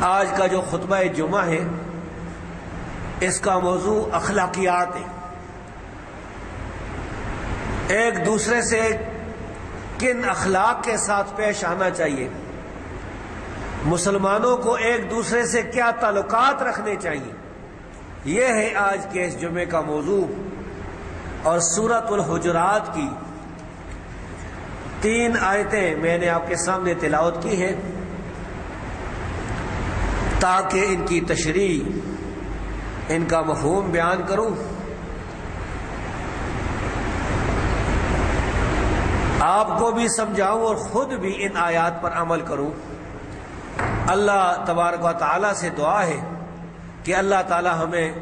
آج کا جو خطبہ جمعہ ہے اس کا موضوع اخلاقیات ہے۔ ایک دوسرے سے کن اخلاق کے ساتھ پیش آنا چاہیے، مسلمانوں کو ایک دوسرے سے کیا تعلقات رکھنے چاہیے، یہ ہے آج کے اس جمعے کا موضوع۔ اور سورۃ الحجرات کی 3 آیتیں میں نے آپ کے سامنے تلاوت کی ہیں تاکہ ان کی تشریح، ان کا مفہوم بیان کروں، آپ کو بھی سمجھاؤں اور خود بھی ان آیات پر عمل کروں۔ اللہ تبارک و تعالی سے دعا ہے کہ اللہ تعالی ہمیں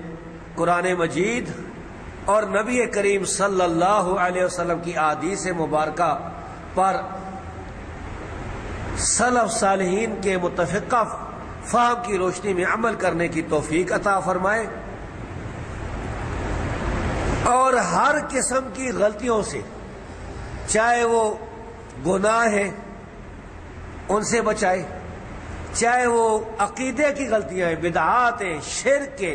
قرآن مجید اور نبی کریم صلی اللہ علیہ وسلم کی احادیث مبارکہ پر سلف صالحین کے متفقہ فہم کی روشنی میں عمل کرنے کی توفیق عطا فرمائے، اور ہر قسم کی غلطیوں سے، چاہے وہ گناہ ہے ان سے بچائے، چاہے وہ عقیدے کی غلطیاں ہیں، بدعات ہیں، شرک کے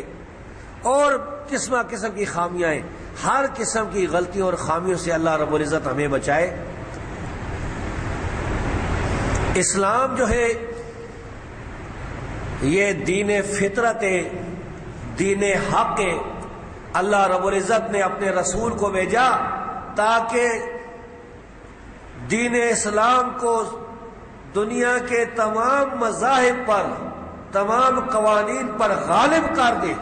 اور قسم کی خامیاں ہیں، ہر قسم کی غلطیوں اور خامیوں سے اللہ رب العزت ہمیں بچائے۔ اسلام جو ہے یہ دین فطرت ہے، دین حق ہے۔ اللہ رب العزت نے اپنے رسول کو بھیجا تاکہ دین اسلام کو دنیا کے تمام مذاہب پر، تمام قوانین پر غالب کر دے،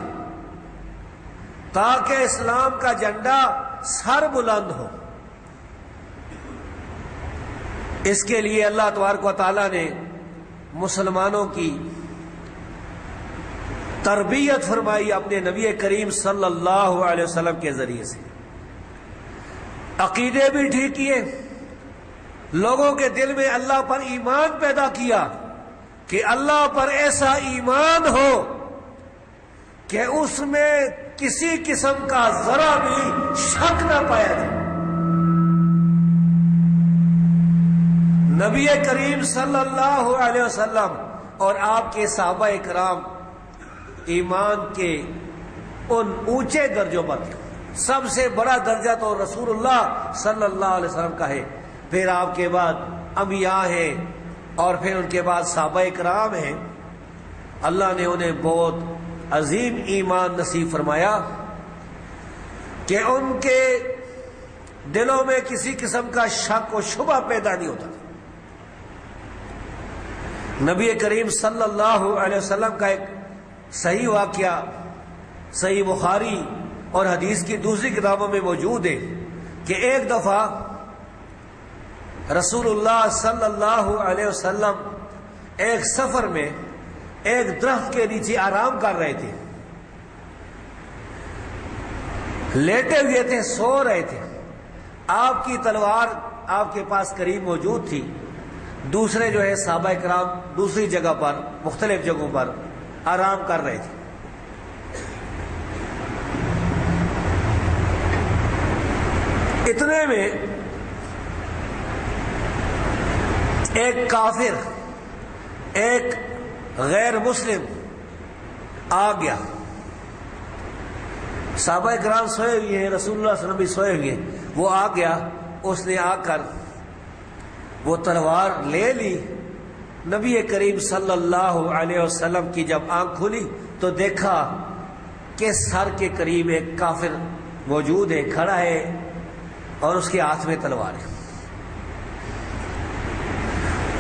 تاکہ اسلام کا جھنڈا سر بلند ہو۔ اس کے لیے اللہ تبارک و تعالی نے مسلمانوں کی تربیت فرمائی اپنے نبی کریم صلی اللہ علیہ وسلم کے ذریعے سے، عقیدے بھی ٹھیک کیے، لوگوں کے دل میں اللہ پر ایمان پیدا کیا کہ اللہ پر ایسا ایمان ہو کہ اس میں کسی قسم کا ذرا بھی شک نہ پایا جائے۔ نبی کریم صلی اللہ علیہ وسلم اور آپ کے صحابہ کرام ایمان کے ان اونچے درجوں پر تھے۔ سب سے بڑا درجہ تو رسول اللہ صلی اللہ علیہ وسلم کا ہے، پھر آپ کے بعد انبیاء ہیں، اور پھر ان کے بعد صحابہ کرام ہیں۔ اللہ نے انہیں بہت عظیم ایمان نصیب فرمایا کہ ان کے دلوں میں کسی قسم کا شک و شبہ پیدا نہیں ہوتا تھا۔ نبی کریم صلی اللہ علیہ وسلم کا ایک صحیح واقعہ صحیح بخاری اور حدیث کی دوسری کتابوں میں موجود ہے کہ ایک دفعہ رسول اللہ صلی اللہ علیہ وسلم ایک سفر میں ایک درخت کے نیچے آرام کر رہے تھے، لیٹے ہوئے تھے، سو رہے تھے۔ آپ کی تلوار آپ کے پاس قریب موجود تھی، دوسرے جو ہے صحابہ کرام دوسری جگہ پر، مختلف جگہوں پر آرام کر رہے تھے۔ اتنے میں ایک کافر، ایک غیر مسلم آ گیا۔ صحابہ کرام سوئے ہوئے ہیں، رسول اللہ صلی اللہ علیہ وسلم بھی سوئے ہوئے ہیں، وہ آ گیا۔ اس نے آ کر وہ تلوار لے لی۔ نبی کریم صلی اللہ علیہ وسلم کی جب آنکھ کھلی تو دیکھا کہ سر کے قریب ایک کافر موجود ہے، کھڑا ہے، اور اس کے ہاتھ میں تلوار ہے۔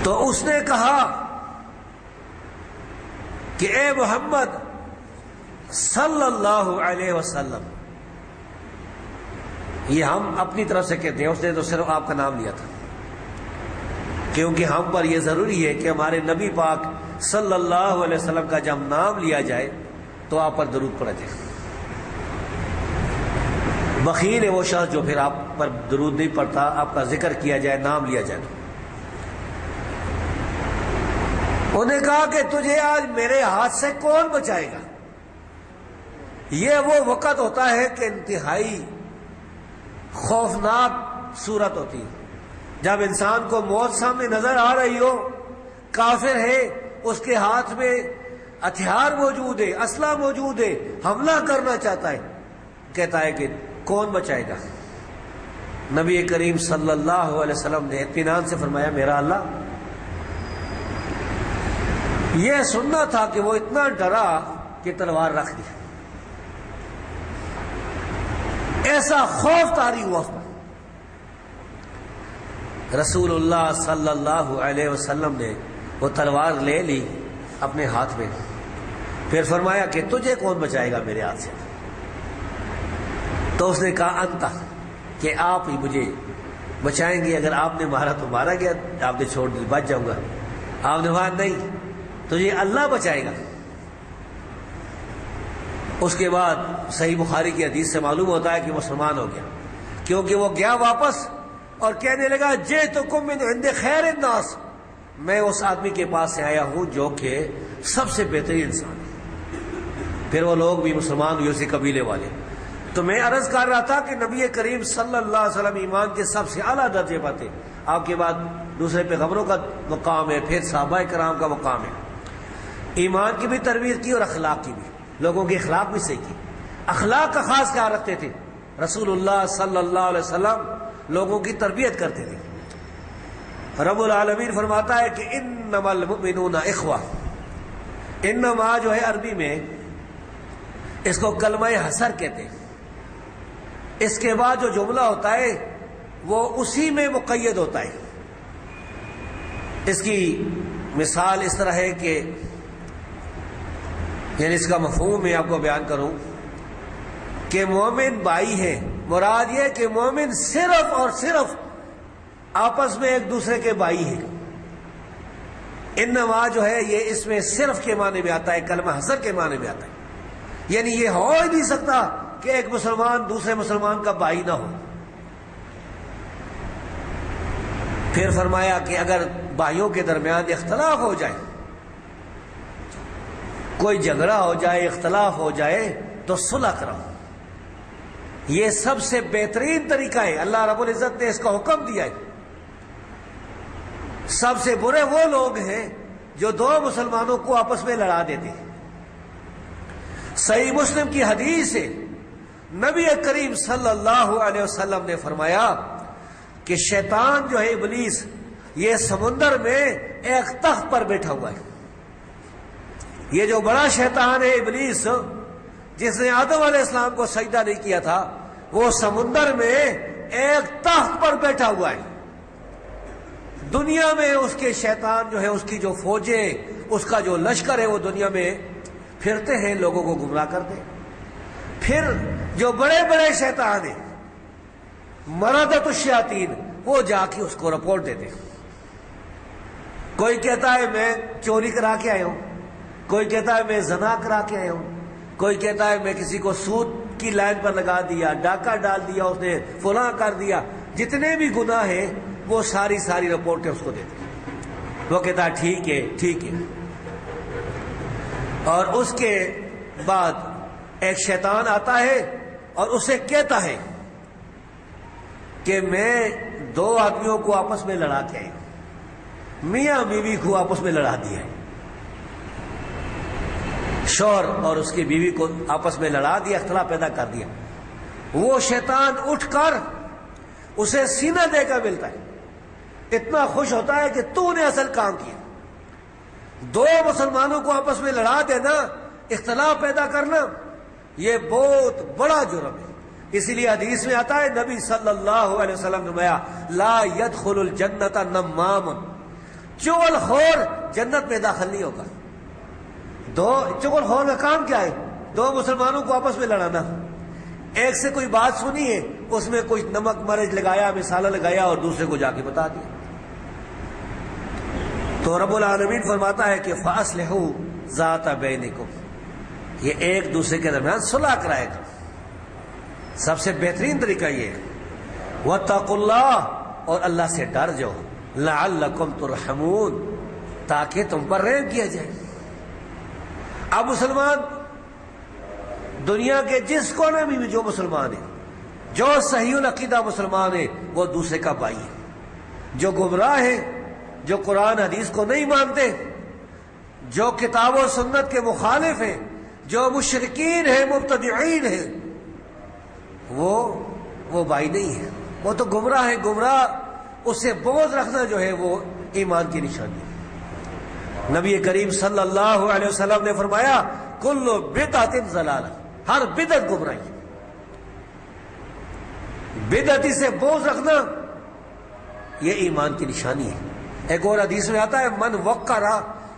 تو اس نے کہا کہ اے محمد صلی اللہ علیہ وسلم، یہ ہم اپنی طرف سے کہتے ہیں، اس نے تو صرف آپ کا نام لیا تھا، کیونکہ ہم پر یہ ضروری ہے کہ ہمارے نبی پاک صلی اللہ علیہ وسلم کا جب نام لیا جائے تو آپ پر درود پڑا جائے۔ بخیل ہے وہ شخص جو پھر آپ پر درود نہیں پڑتا، آپ کا ذکر کیا جائے، نام لیا جائے۔ انہوں نے کہا کہ تجھے آج میرے ہاتھ سے کون بچائے گا؟ یہ وہ وقت ہوتا ہے کہ انتہائی خوفناک صورت ہوتی ہے، جب انسان کو موت سامنے نظر آ رہی ہو، کافر ہے، اس کے ہاتھ میں ہتھیار موجود ہے، اسلحہ موجود ہے، حملہ کرنا چاہتا ہے، کہتا ہے کہ کون بچائے گا؟ نبی کریم صلی اللہ علیہ وسلم نے اطمینان سے فرمایا میرا اللہ۔ یہ سننا تھا کہ وہ اتنا ڈرا کہ تلوار رکھ دی، ایسا خوف طاری ہوا اس پر۔ رسول اللہ صلی اللہ علیہ وسلم نے وہ تلوار لے لی اپنے ہاتھ میں، پھر فرمایا کہ تجھے کون بچائے گا میرے ہاتھ سے؟ تو اس نے کہا انت، کہ آپ ہی مجھے بچائیں گے، اگر آپ نے مارا تو مارا گیا، آپ نے چھوڑ دی بچ جاؤں گا۔ آپ نے کہا نہیں، تجھے اللہ بچائے گا۔ اس کے بعد صحیح بخاری کی حدیث سے معلوم ہوتا ہے کہ مسلمان ہو گیا، کیونکہ وہ گیا واپس اور کہنے لگا جئتکم من عند خیر الناس، میں اس آدمی کے پاس سے آیا ہوں جو کہ سب سے بہترین انسان ہے۔ پھر وہ لوگ بھی مسلمان ہوئے، اسی قبیلے والے۔ تو میں عرض کر رہا تھا کہ نبی کریم صلی اللہ علیہ وسلم ایمان کے سب سے اعلیٰ درجے پر تھے، آپ کے بعد دوسرے پیغمبروں کا مقام ہے، پھر صحابہ کرام کا مقام ہے۔ ایمان کی بھی تربیت کی اور اخلاق کی بھی، لوگوں کے اخلاق بھی صحیح کی۔ اخلاق کا خاص خیال رکھتے تھے رسول اللہ صلی اللہ علیہ وسلم، لوگوں کی تربیت کرتے تھے۔ رب العالمین فرماتا ہے کہ انما المؤمنون اخوہ، انما جو ہے عربی میں اس کو کلمہ حصر کہتے ہیں، اس کے بعد جو جملہ ہوتا ہے وہ اسی میں مقید ہوتا ہے۔ اس کی مثال اس طرح ہے کہ یعنی اس کا مفہوم میں آپ کو بیان کروں کہ مومن بھائی ہے، مراد یہ کہ مومن صرف اور صرف آپس میں ایک دوسرے کے بھائی ہیں۔ انما جو ہے یہ اس میں صرف کے معنی میں آتا ہے، کلمہ حصر کے معنی میں آتا ہے، یعنی یہ ہو ہی نہیں سکتا کہ ایک مسلمان دوسرے مسلمان کا بھائی نہ ہو۔ پھر فرمایا کہ اگر بھائیوں کے درمیان اختلاف ہو جائے، کوئی جھگڑا ہو جائے، اختلاف ہو جائے تو صلح کرو، یہ سب سے بہترین طریقہ ہے، اللہ رب العزت نے اس کا حکم دیا ہے۔ سب سے برے وہ لوگ ہیں جو دو مسلمانوں کو آپس میں لڑا دیتے ہیں۔ صحیح مسلم کی حدیث ہے، نبی کریم صلی اللہ علیہ وسلم نے فرمایا کہ شیطان جو ہے ابلیس، یہ سمندر میں ایک تخت پر بیٹھا ہوا ہے۔ یہ جو بڑا شیطان ہے ابلیس، جس نے آدم علیہ السلام کو سجدہ نہیں کیا تھا، وہ سمندر میں ایک تخت پر بیٹھا ہوا ہے۔ دنیا میں اس کے شیطان جو ہے، اس کی جو فوجیں، اس کا جو لشکر ہے، وہ دنیا میں پھرتے ہیں، لوگوں کو گمراہ کرتے ہیں۔ پھر جو بڑے بڑے شیطان ہیں، مردۃ الشیاطین، وہ جا کے اس کو رپورٹ دیتے ہیں۔ کوئی کہتا ہے میں چوری کرا کے آیا ہوں، کوئی کہتا ہے میں زنا کرا کے آیا ہوں، کوئی کہتا ہے میں کسی کو سود کی لائن پر لگا دیا، ڈاکہ ڈال دیا، اس نے فلاں کر دیا۔ جتنے بھی گناہ ہیں وہ ساری رپورٹیں اس کو دیتے ہیں۔ وہ کہتا ہے ٹھیک ہے ٹھیک ہے، اور اس کے بعد ایک شیطان آتا ہے اور اسے کہتا ہے کہ میں دو آدمیوں کو آپس میں لڑا کے آیا، میاں بیوی کو آپس میں لڑا دیا، شوہر اور اس کی بیوی کو آپس میں لڑا دیا، اختلاف پیدا کر دیا۔ وہ شیطان اٹھ کر اسے سینہ دے کر ملتا ہے، اتنا خوش ہوتا ہے کہ تو نے اصل کام کیا۔ دو مسلمانوں کو آپس میں لڑا دینا، اختلاف پیدا کرنا، یہ بہت بڑا جرم ہے۔ اسی لیے حدیث میں آتا ہے، نبی صلی اللہ علیہ وسلم نے فرمایا لا يدخل الجنت نمام، چغل خور جنت میں داخل نہیں ہوگا۔ دو چغل خور کا کام کیا ہے؟ دو مسلمانوں کو آپس میں لڑانا۔ ایک سے کوئی بات سنی ہے، اس میں کچھ نمک مرچ لگایا، مسالہ لگایا اور دوسرے کو جا کے بتا دیا۔ تو رب العالمین فرماتا ہے کہ فَأَصْلِحُوا ذَاتَ بَيْنِكُمْ، یہ ایک دوسرے کے درمیان صلح کرائے گا۔ سب سے بہترین طریقہ یہ ہے وَاتَّقُوا اللَّهَ، اور اللہ سے ڈر جاؤ، لَعَلَّكُمْ تُرْحَمُونَ، تاکہ تم پر رحم کیا جائے۔ اب مسلمان دنیا کے جس کونے میں بھی جو مسلمان ہے، جو صحیح العقیدہ مسلمان ہے، وہ دوسرے کا بھائی ہے۔ جو گمراہ ہے، جو قرآن حدیث کو نہیں مانتے، جو کتاب و سنت کے مخالف ہیں، جو مشرکین ہیں، مبتدعین ہیں، وہ بھائی نہیں ہے، وہ تو گمراہ ہے۔ گمراہ اس سے بغض رکھنا جو ہے وہ ایمان کی نشانی ہے۔ نبی کریم صلی اللہ علیہ وسلم نے فرمایا کل بدعت ضلالہ، ہر بدعت گمراہی۔ بدعتی سے بغض رکھنا یہ ایمان کی نشانی ہے۔ ایک اور حدیث میں آتا ہے من وقر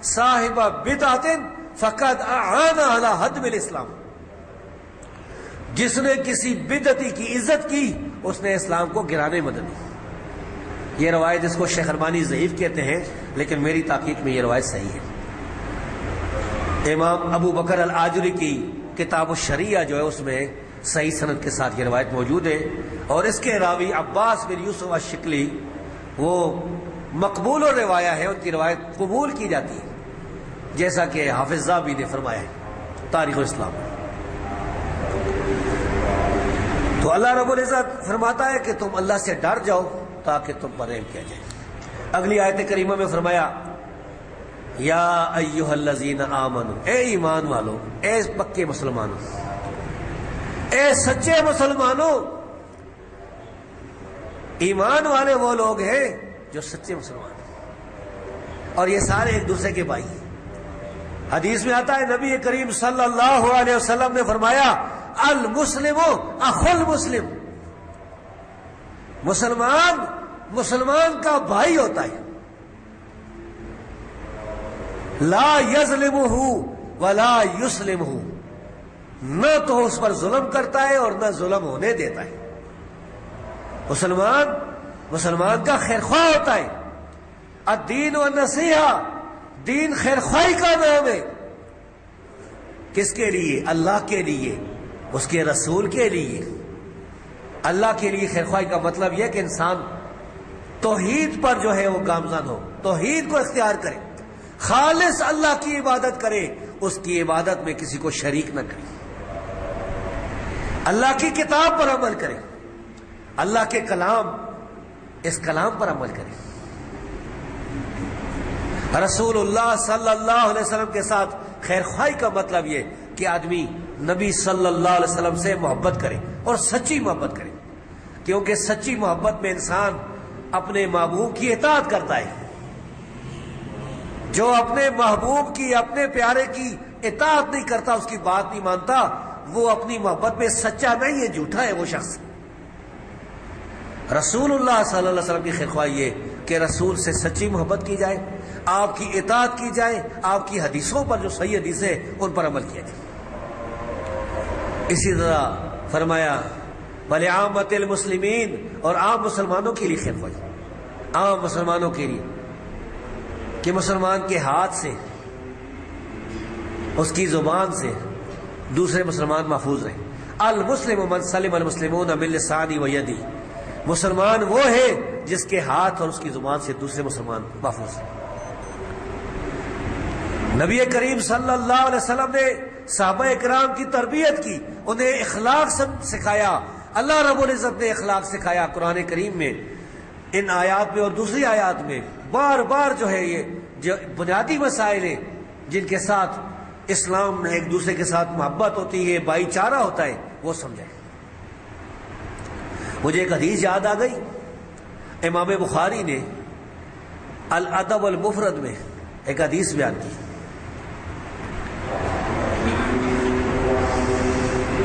صاحب بدعت فقد اعان علی ہدم الاسلام، جس نے کسی بدعتی کی عزت کی اس نے اسلام کو گرانے میں مدد دی۔ یہ روایت اس کو شیخ البانی ضعیف کہتے ہیں، لیکن میری تحقیق میں یہ روایت صحیح ہے۔ امام ابو بکر الآجری کی کتاب الشریعہ جو ہے اس میں صحیح سند کے ساتھ یہ روایت موجود ہے، اور اس کے راوی عباس بن یوسف الشکلی وہ مقبول و روایہ ہے، ان کی روایت قبول کی جاتی ہے، جیسا کہ حافظ ذہبی نے فرمایا ہے تاریخ الاسلام۔ تو اللہ رب العزت فرماتا ہے کہ تم اللہ سے ڈر جاؤ تاکہ تم پر رحم کیا جائے۔ اگلی آیت کریمہ میں فرمایا یا ایھا الذین آمنوا، اے ایمان والو، اے پکے مسلمانوں، اے سچے مسلمانوں۔ ایمان والے وہ لوگ ہیں جو سچے مسلمان ہیں، اور یہ سارے ایک دوسرے کے بھائی ہیں۔ حدیث میں آتا ہے نبی کریم صلی اللہ علیہ وسلم نے فرمایا المسلم اخو المسلم، مسلمان کا بھائی ہوتا ہے، لا یظلمہ ولا یسلمہ، نہ تو اس پر ظلم کرتا ہے اور نہ ظلم ہونے دیتا ہے۔ مسلمان کا خیر خواہ ہوتا ہے۔ الدین والنصیحہ، دین خیر خواہی کا نام ہے۔ کس کے لیے؟ اللہ کے لیے، اس کے رسول کے لیے۔ اللہ کے لیے خیر خواہی کا مطلب یہ کہ انسان توحید پر جو ہے وہ گامزن ہو، توحید کو اختیار کرے، خالص اللہ کی عبادت کرے، اس کی عبادت میں کسی کو شریک نہ کرے، اللہ کی کتاب پر عمل کرے، اللہ کے کلام، اس کلام پر عمل کرے۔ رسول اللہ صلی اللہ علیہ وسلم کے ساتھ خیر خواہی کا مطلب یہ کہ آدمی نبی صلی اللہ علیہ وسلم سے محبت کرے اور سچی محبت کرے، کیونکہ سچی محبت میں انسان اپنے محبوب کی اطاعت کرتا ہے۔ جو اپنے محبوب کی، اپنے پیارے کی اطاعت نہیں کرتا، اس کی بات نہیں مانتا، وہ اپنی محبت میں سچا نہیں ہے، جھوٹا ہے وہ شخص۔ رسول اللہ صلی اللہ علیہ وسلم کی خیر خواہی یہ کہ رسول سے سچی محبت کی جائے، آپ کی اطاعت کی جائے، آپ کی حدیثوں پر جو صحیح حدیثیں ان پر عمل کیا جائے۔ اسی طرح فرمایا وَلِعَامَّةِ الْمُسْلِمِينَ، اور عام مسلمانوں کے لیے خیر خواہی، عام مسلمانوں کے لیے کہ مسلمان کے ہاتھ سے، اس کی زبان سے دوسرے مسلمان محفوظ رہے۔ المسلم من سلم المسلمون من لسانہ ویدہ، مسلمان وہ ہے جس کے ہاتھ اور اس کی زبان سے دوسرے مسلمان محفوظ ہیں۔ نبی کریم صلی اللہ علیہ وسلم نے صحابہ اکرام کی تربیت کی، انہیں اخلاق سکھایا، اللہ رب العزت نے اخلاق سکھایا قرآن کریم میں، ان آیات میں اور دوسری آیات میں بار بار جو ہے یہ جو بنیادی مسائل ہیں جن کے ساتھ اسلام میں ایک دوسرے کے ساتھ محبت ہوتی ہے، بھائی چارہ ہوتا ہے، وہ سمجھائے۔ مجھے ایک حدیث یاد آ گئی، امام بخاری نے الادب المفرد میں ایک حدیث بیان کی۔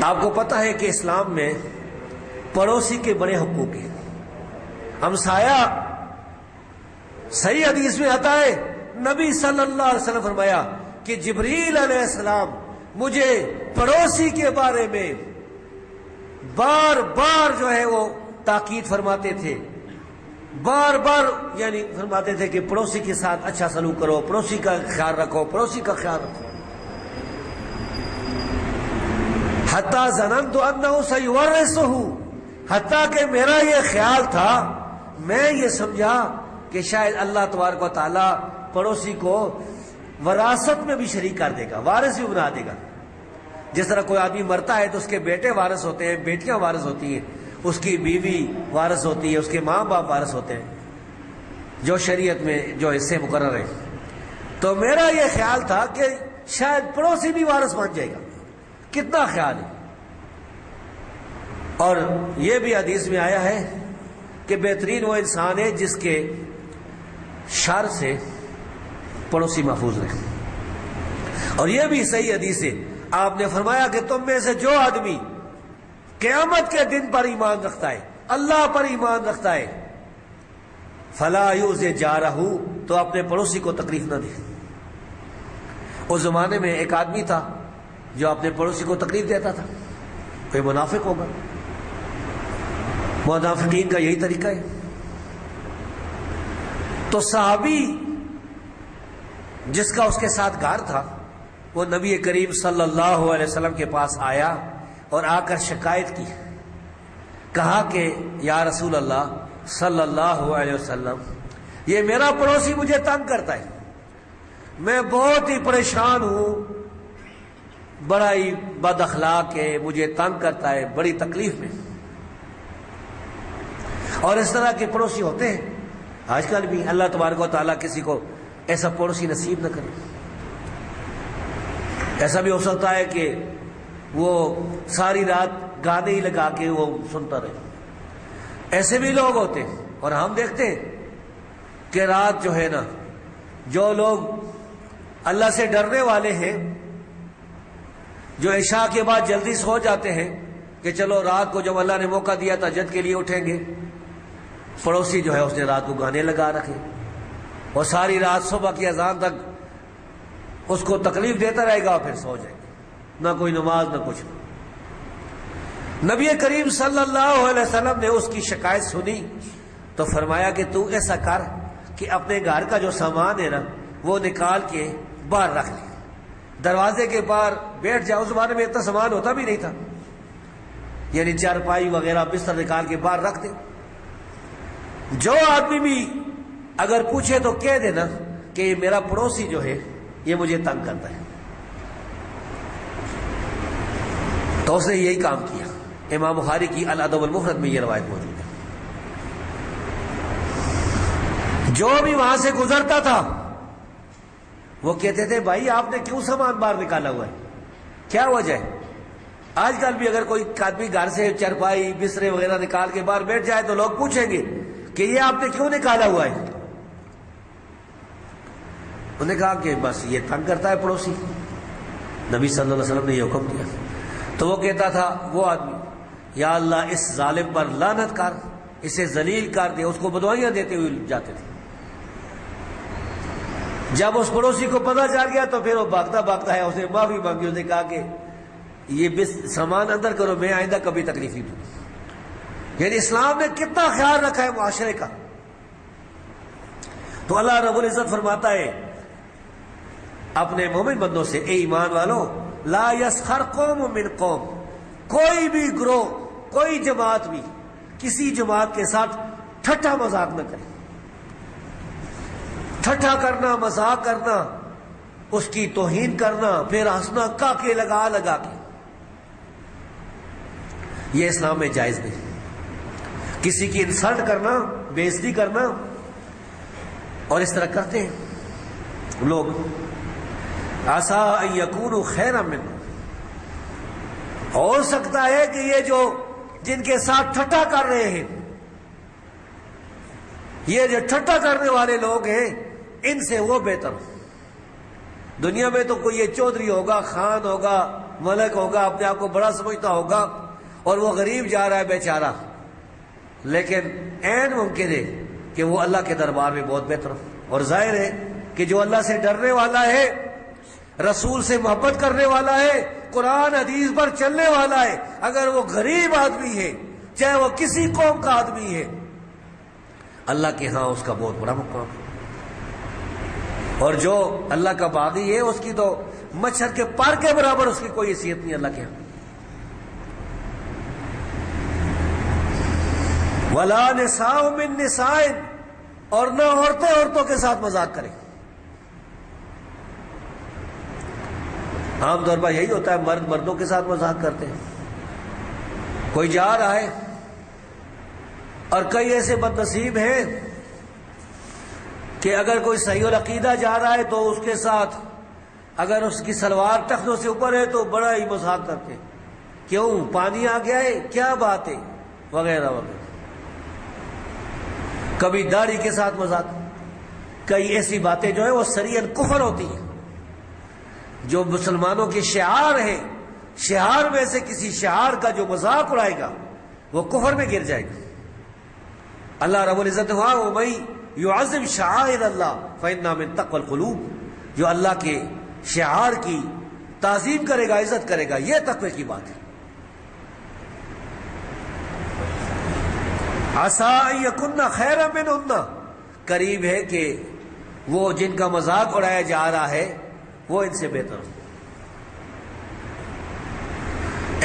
آپ کو پتہ ہے کہ اسلام میں پڑوسی کے بڑے حقوق ہیں، ہمسایہ۔ صحیح حدیث میں آتا ہے نبی صلی اللہ علیہ وسلم فرمایا کہ جبریل علیہ السلام مجھے پڑوسی کے بارے میں بار بار جو ہے وہ تاکید فرماتے تھے، بار بار یعنی فرماتے تھے کہ پڑوسی کے ساتھ اچھا سلوک کرو، پڑوسی کا خیال رکھو، پڑوسی کا خیال رکھو۔ حتیٰ ظننت انہ سیورثہ، حتیٰ کہ میرا یہ خیال تھا، میں یہ سمجھا کہ شاید اللہ تبارک و تعالیٰ پڑوسی کو وراثت میں بھی شریک کر دے گا، وارث بھی بنا دے گا۔ جس طرح کوئی آدمی مرتا ہے تو اس کے بیٹے وارث ہوتے ہیں، بیٹیاں وارث ہوتی ہیں، اس کی بیوی وارث ہوتی ہے، اس کے ماں باپ وارث ہوتے ہیں، جو شریعت میں جو حصے مقرر ہیں۔ تو میرا یہ خیال تھا کہ شاید پڑوسی بھی وارث بن جائے گا. کتنا خیال ہے. اور یہ بھی حدیث میں آیا ہے کہ بہترین وہ انسان ہے جس کے شر سے پڑوسی محفوظ رہے. اور یہ بھی صحیح حدیث ہے. آپ نے فرمایا کہ تم میں سے جو آدمی قیامت کے دن پر ایمان رکھتا ہے, اللہ پر ایمان رکھتا ہے, فلا یؤذی جارہ, تو اپنے پڑوسی کو تکلیف نہ دے. اس زمانے میں ایک آدمی تھا جو اپنے پڑوسی کو تکلیف دیتا تھا. کوئی منافق ہوگا. منافقین کا یہی طریقہ ہے. تو صحابی جس کا اس کے ساتھ گھر تھا وہ نبی کریم صلی اللہ علیہ وسلم کے پاس آیا اور آ کر شکایت کی. کہا کہ یا رسول اللہ صلی اللہ علیہ وسلم, یہ میرا پڑوسی مجھے تنگ کرتا ہے, میں بہت ہی پریشان ہوں, بڑا ہی بد اخلاق ہے, مجھے تنگ کرتا ہے, بڑی تکلیف میں. اور اس طرح کے پڑوسی ہوتے ہیں آج کل بھی. اللہ تبارک و تعالیٰ کسی کو ایسا پڑوسی نصیب نہ کرے. ایسا بھی ہو سکتا ہے کہ وہ ساری رات گانے ہی لگا کے وہ سنتا رہے. ایسے بھی لوگ ہوتے ہیں. اور ہم دیکھتے ہیں کہ رات جو ہے نا, جو لوگ اللہ سے ڈرنے والے ہیں, جو عشاء کے بعد جلدی سو جاتے ہیں کہ چلو رات کو جب اللہ نے موقع دیا تہجد کے لیے اٹھیں گے, پڑوسی جو ہے اس نے رات کو گانے لگا رکھے اور ساری رات صبح کی اذان تک اس کو تکلیف دیتا رہے گا اور پھر سو جائے گا. نہ کوئی نماز نہ کچھ. نبی کریم صلی اللہ علیہ وسلم نے اس کی شکایت سنی تو فرمایا کہ تو ایسا کر کہ اپنے گھر کا جو سامان ہے نا وہ نکال کے باہر رکھ لے, دروازے کے باہر بیٹھ جا. اس زمانے میں اتنا سامان ہوتا بھی نہیں تھا, یعنی چارپائی وغیرہ بستر نکال کے باہر رکھ دے. جو آدمی بھی اگر پوچھے تو کہہ دینا کہ یہ میرا پڑوسی جو ہے یہ مجھے تنگ کرتا ہے. تو اس نے یہی کام کیا. امام بخاری کی الادب المفرد میں یہ روایت موجود ہے. جو بھی وہاں سے گزرتا تھا وہ کہتے تھے بھائی آپ نے کیوں سامان باہر نکالا ہوا ہے, کیا وجہ ہے. آج کل بھی اگر کوئی آدمی گھر سے چرپائی بسترے وغیرہ نکال کے باہر بیٹھ جائے تو لوگ پوچھیں گے کہ یہ آپ نے کیوں نکالا ہوا ہے. انہوں نے کہا کہ بس یہ تنگ کرتا ہے پڑوسی. نبی صلی اللہ علیہ وسلم نے یہ حکم دیا. تو وہ کہتا تھا وہ آدمی, یا اللہ اس ظالم پر لعنت کر, اسے ذلیل کر دے. اس کو بدعائیاں دیتے ہوئے جاتے تھے. جب اس پڑوسی کو پتہ چل گیا تو پھر وہ بھاگتا بھاگتا ہے, اسے معافی مانگی. اس نے کہا کہ یہ سامان اندر کرو, میں آئندہ کبھی تکلیف نہیں دوں. یعنی اسلام نے کتنا خیال رکھا ہے معاشرے کا. تو اللہ رب العزت فرماتا ہے اپنے مومن بندوں سے, اے ایمان والو, لا یسخر قوم من قوم, کوئی بھی گروہ, کوئی جماعت بھی کسی جماعت کے ساتھ ٹھٹھا مذاق نہ کرے. ٹھٹھا کرنا, مذاق کرنا, اس کی توہین کرنا, پھر ہنسنا کاکے لگا لگا کے, یہ اسلام میں جائز نہیں. کسی کی انسلٹ کرنا, بے عزتی کرنا, اور اس طرح کرتے ہیں لوگ. عسیٰ ان یکونوا خیرا منہم, ہو سکتا ہے کہ یہ جو جن کے ساتھ ٹھٹھا کر رہے ہیں, یہ جو ٹھٹھا کرنے والے لوگ ہیں, ان سے وہ بہتر. دنیا میں تو کوئی یہ چودھری ہوگا, خان ہوگا, ملک ہوگا, اپنے آپ کو بڑا سمجھتا ہوگا, اور وہ غریب جا رہا ہے بیچارہ, لیکن عین ممکن ہے کہ وہ اللہ کے دربار میں بہت بہتر ہو. اور ظاہر ہے کہ جو اللہ سے ڈرنے والا ہے, رسول سے محبت کرنے والا ہے, قرآن حدیث پر چلنے والا ہے, اگر وہ غریب آدمی ہے, چاہے وہ کسی قوم کا آدمی ہے, اللہ کے ہاں اس کا بہت بڑا مقام ہے. اور جو اللہ کا باغی ہے اس کی تو مچھر کے پر کے برابر اس کی کوئی حیثیت نہیں اللہ کے ہاں. وَلَا نِسَاءٌ مِّن نِسَاءٍ, اور نہ عورتیں عورتوں کے ساتھ مذاق کریں. عام طور پر یہی ہوتا ہے, مرد مردوں کے ساتھ مذاق کرتے ہیں. کوئی جا رہا ہے, اور کئی ایسے بد نصیب ہیں کہ اگر کوئی صحیح العقیدہ جا رہا ہے تو اس کے ساتھ اگر اس کی سلوار ٹخنوں سے اوپر ہے تو بڑا ہی مذاق کرتے، کیوں پانی آ گیا ہے، کیا بات ہے، وغیرہ وغیرہ. کبھی داڑھی کے ساتھ مذاق. کئی ایسی باتیں جو ہے وہ صریحاً کفر ہوتی ہیں، جو مسلمانوں کے شعار ہیں، شعار میں سے کسی شعار کا جو مذاق اڑائے گا وہ کفر میں گر جائے گا. اللہ رب العزت نے کہا وَمَن يُعَظِّمْ شَعَائِرَ اللَّهِ فَإِنَّهَا مِن تَقْوَى الْقُلُوبِ، جو اللہ کے شعار کی تعظیم کرے گا، عزت کرے گا، یہ تقوی کی بات ہے. عَسَىٰ أَن يَكُنَّ خَيْرًا مِنْهُنَّ، قریب ہے کہ وہ جن کا مذاق اڑایا جا رہا ہے وہ ان سے بہتر ہو.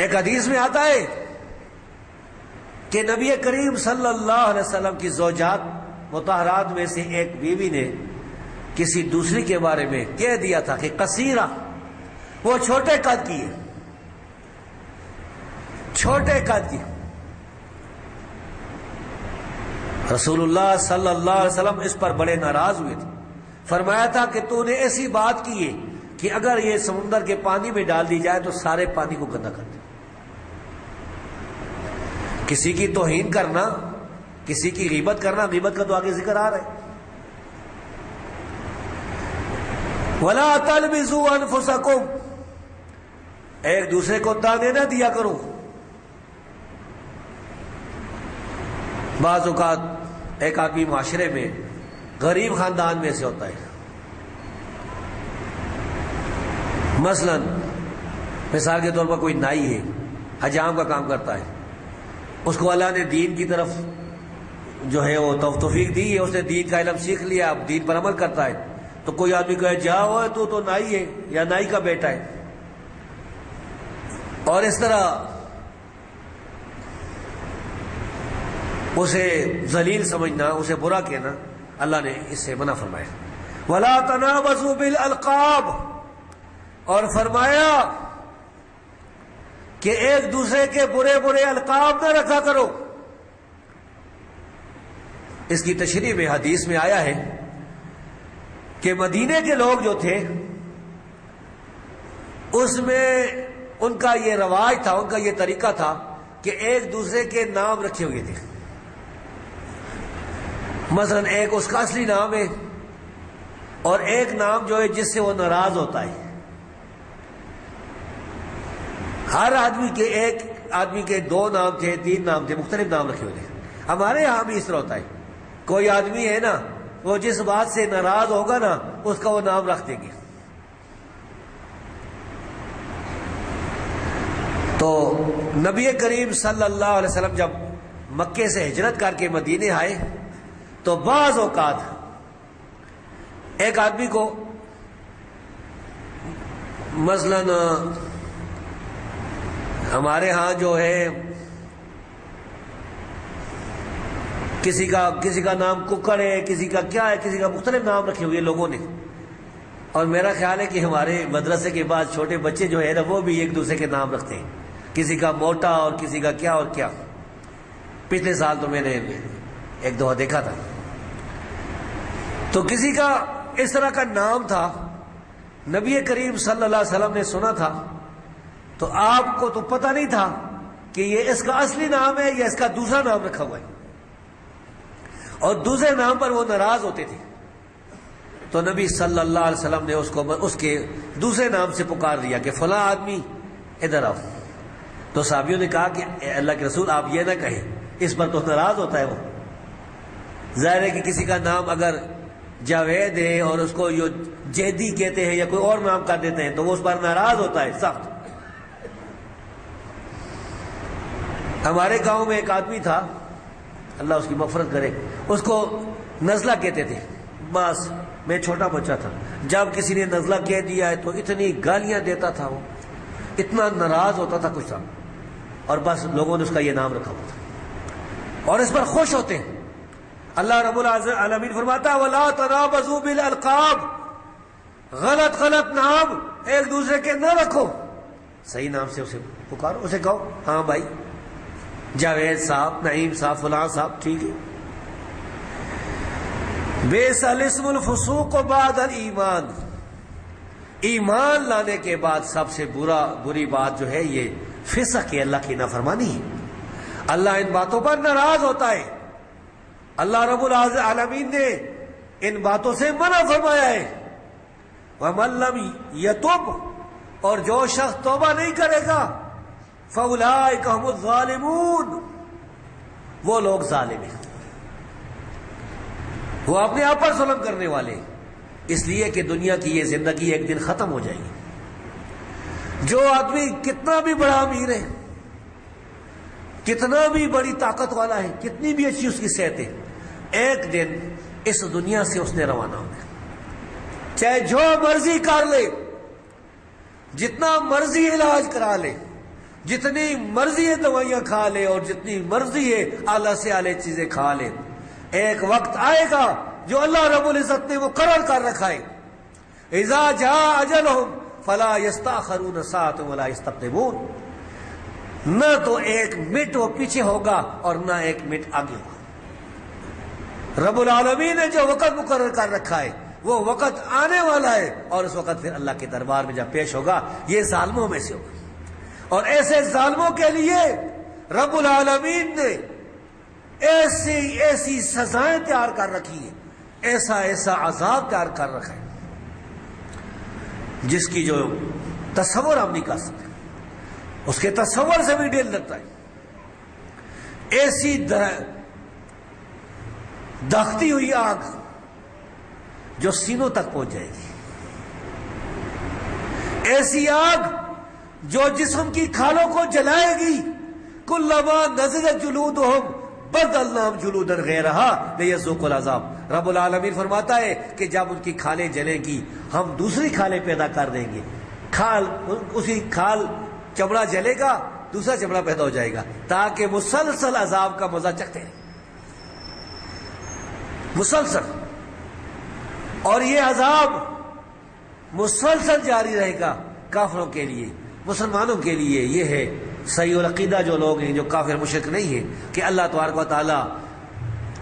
ایک حدیث میں آتا ہے کہ نبی کریم صلی اللہ علیہ وسلم کی زوجات مطہرات میں سے ایک بیوی نے کسی دوسری کے بارے میں کہہ دیا تھا کہ قصیرہ، وہ چھوٹے قد کی ہے، چھوٹے قد کی. رسول اللہ صلی اللہ علیہ وسلم اس پر بڑے ناراض ہوئے تھے. فرمایا تھا کہ تو نے ایسی بات کی ہے کہ اگر یہ سمندر کے پانی میں ڈال دی جائے تو سارے پانی کو گندا کر دے. کسی کی توہین کرنا، کسی کی غیبت کرنا، غیبت کا تو آگے ذکر آ رہا ہے. وَلَا تَلْمِزُوا أَنفُسَكُمْ، ایک دوسرے کو تانے نہ دیا کرو. بعض اوقات ایک آدمی معاشرے میں غریب خاندان میں سے ہوتا ہے، مثلا مثال کے طور پر کوئی نائی ہے، حجام کا کام کرتا ہے، اس کو اللہ نے دین کی طرف جو ہے وہ توفیق دی ہے، اس نے دین کا علم سیکھ لیا، اب دین پر عمل کرتا ہے. تو کوئی آدمی کہے جاؤ تو نائی ہے یا نائی کا بیٹا ہے، اور اس طرح اسے ذلیل سمجھنا، اسے برا کہنا، اللہ نے اس سے منع فرمایا. وَلَا تَنَابَزُوا بِالْأَلْقَابِ، اور فرمایا کہ ایک دوسرے کے برے برے القاب نہ رکھا کرو. اس کی تشریح میں حدیث میں آیا ہے کہ مدینے کے لوگ جو تھے اس میں ان کا یہ رواج تھا، ان کا یہ طریقہ تھا کہ ایک دوسرے کے نام رکھے ہوئے تھے. مثلا ایک اس کا اصلی نام ہے اور ایک نام جو ہے جس سے وہ ناراض ہوتا ہے. ہر آدمی کے ایک آدمی کے 2 نام تھے، 3 نام تھے، مختلف نام رکھے ہوئے تھے. ہمارے یہاں بھی اس طرح ہوتا ہے، کوئی آدمی ہے نا وہ جس بات سے ناراض ہوگا نا اس کا وہ نام رکھ دیں گے. تو نبی کریم صلی اللہ علیہ وسلم جب مکے سے ہجرت کر کے مدینے آئے تو بعض اوقات ایک آدمی کو مثلا ہمارے ہاں جو ہے کسی کا نام ککڑ ہے، کسی کا کیا ہے، کسی کا مختلف نام رکھے ہوئے لوگوں نے. اور میرا خیال ہے کہ ہمارے مدرسے کے بعد چھوٹے بچے جو ہے نا وہ بھی ایک دوسرے کے نام رکھتے ہیں، کسی کا موٹا اور کسی کا کیا اور کیا. پچھلے سال تو میں نے ایک دفعہ دیکھا تھا، تو کسی کا اس طرح کا نام تھا. نبی کریم صلی اللہ علیہ وسلم نے سنا تھا تو آپ کو تو پتہ نہیں تھا کہ یہ اس کا اصلی نام ہے یا اس کا دوسرا نام رکھا ہوا ہے، اور دوسرے نام پر وہ ناراض ہوتے تھے. تو نبی صلی اللہ علیہ وسلم نے اس کو اس کے دوسرے نام سے پکار دیا کہ فلاں آدمی ادھر آؤ. تو صحابیوں نے کہا کہ اے اللہ کے رسول آپ یہ نہ کہیں، اس پر تو ناراض ہوتا ہے وہ. ظاہر ہے کہ کسی کا نام اگر جاوید ہے اور اس کو جو جیدی کہتے ہیں یا کوئی اور نام کر دیتے ہیں تو وہ اس پر ناراض ہوتا ہے سخت. ہمارے گاؤں میں ایک آدمی تھا، اللہ اس کی مغفرت کرے، اس کو نزلہ کہتے تھے. بس میں چھوٹا بچہ تھا، جب کسی نے نزلہ کہہ دیا ہے تو اتنی گالیاں دیتا تھا، وہ اتنا ناراض ہوتا تھا کچھ تھا، اور بس لوگوں نے اس کا یہ نام رکھا ہوا تھا اور اس پر خوش ہوتے ہیں. اللہ رب العالمین فرماتا ہے وَلَا تَنَابَزُوا بِالْأَلْقَابِ، غلط نام ایک دوسرے کے نہ رکھو، صحیح نام سے اسے پکارو، اسے کہو ہاں بھائی جاوید صاحب، نعیم صاحب، فلاں صاحب، ٹھیک ہے. بیس الاسم الفسوق بعد الایمان، ایمان لانے کے بعد سب سے بری بات جو ہے یہ فسق ہے، اللہ کی نافرمانی ہے۔ اللہ ان باتوں پر ناراض ہوتا ہے۔ اللہ رب العالمین نے ان باتوں سے منع فرمایا ہے۔ وَمَن لَّمْ يَتُبْ، اور جو شخص توبہ نہیں کرے گا، فَأُولَٰئِكَ هُمُ الظَّالِمُونَ، وہ لوگ ظالم ہیں، وہ اپنے آپ پر ظلم کرنے والے، اس لیے کہ دنیا کی یہ زندگی ایک دن ختم ہو جائے گی۔ جو آدمی کتنا بھی بڑا امیر ہے، کتنا بھی بڑی طاقت والا ہے، کتنی بھی اچھی اس کی صحت ہے، ایک دن اس دنیا سے اس نے روانہ ہونا ہے۔ چاہے جو مرضی کر لے، جتنا مرضی علاج کرا لے، جتنی مرضی دوائیاں کھا لے، اور جتنی مرضی ہے اعلیٰ سے اعلیٰ چیزیں کھا لے، ایک وقت آئے گا جو اللہ رب العزت نے مقرر کر رکھا ہے۔ اذا جاء اجلهم فلا يستأخرون ساعة ولا يستقدمون، نہ تو ایک منٹ وہ پیچھے ہوگا اور نہ ایک منٹ آگے ہوگا۔ رب العالمین نے جو وقت مقرر کر رکھا ہے وہ وقت آنے والا ہے، اور اس وقت پھر اللہ کے دربار میں جب پیش ہوگا یہ ظالموں میں سے ہوگا۔ اور ایسے ظالموں کے لیے رب العالمین نے ایسی سزائیں تیار کر رکھی ہے، ایسا عذاب تیار کر رکھا ہے جس کی جو تصور ہم نہیں کر سکتے، اس کے تصور سے بھی ڈر لگتا ہے۔ ایسی داغتی ہوئی آگ جو سینوں تک پہنچ جائے گی، ایسی آگ جو جسم کی کھالوں کو جلائے گی۔ کلما نضجت جلودہم بدلناہم جلودا غیرہا لیذوقوا العذاب، رب العالمین فرماتا ہے کہ جب ان کی کھالیں جلیں گی ہم دوسری کھالیں پیدا کر دیں گے، اسی کھال چمڑا جلے گا، دوسرا چمڑا پیدا ہو جائے گا، تاکہ مسلسل عذاب کا مزہ چکھتے ہیں، مسلسل۔ اور یہ عذاب مسلسل جاری رہے گا کافروں کے لیے۔ مسلمانوں کے لیے یہ ہے صحیح العقیدہ جو لوگ ہیں، جو کافر مشرک نہیں ہیں، کہ اللہ تبارک و تعالیٰ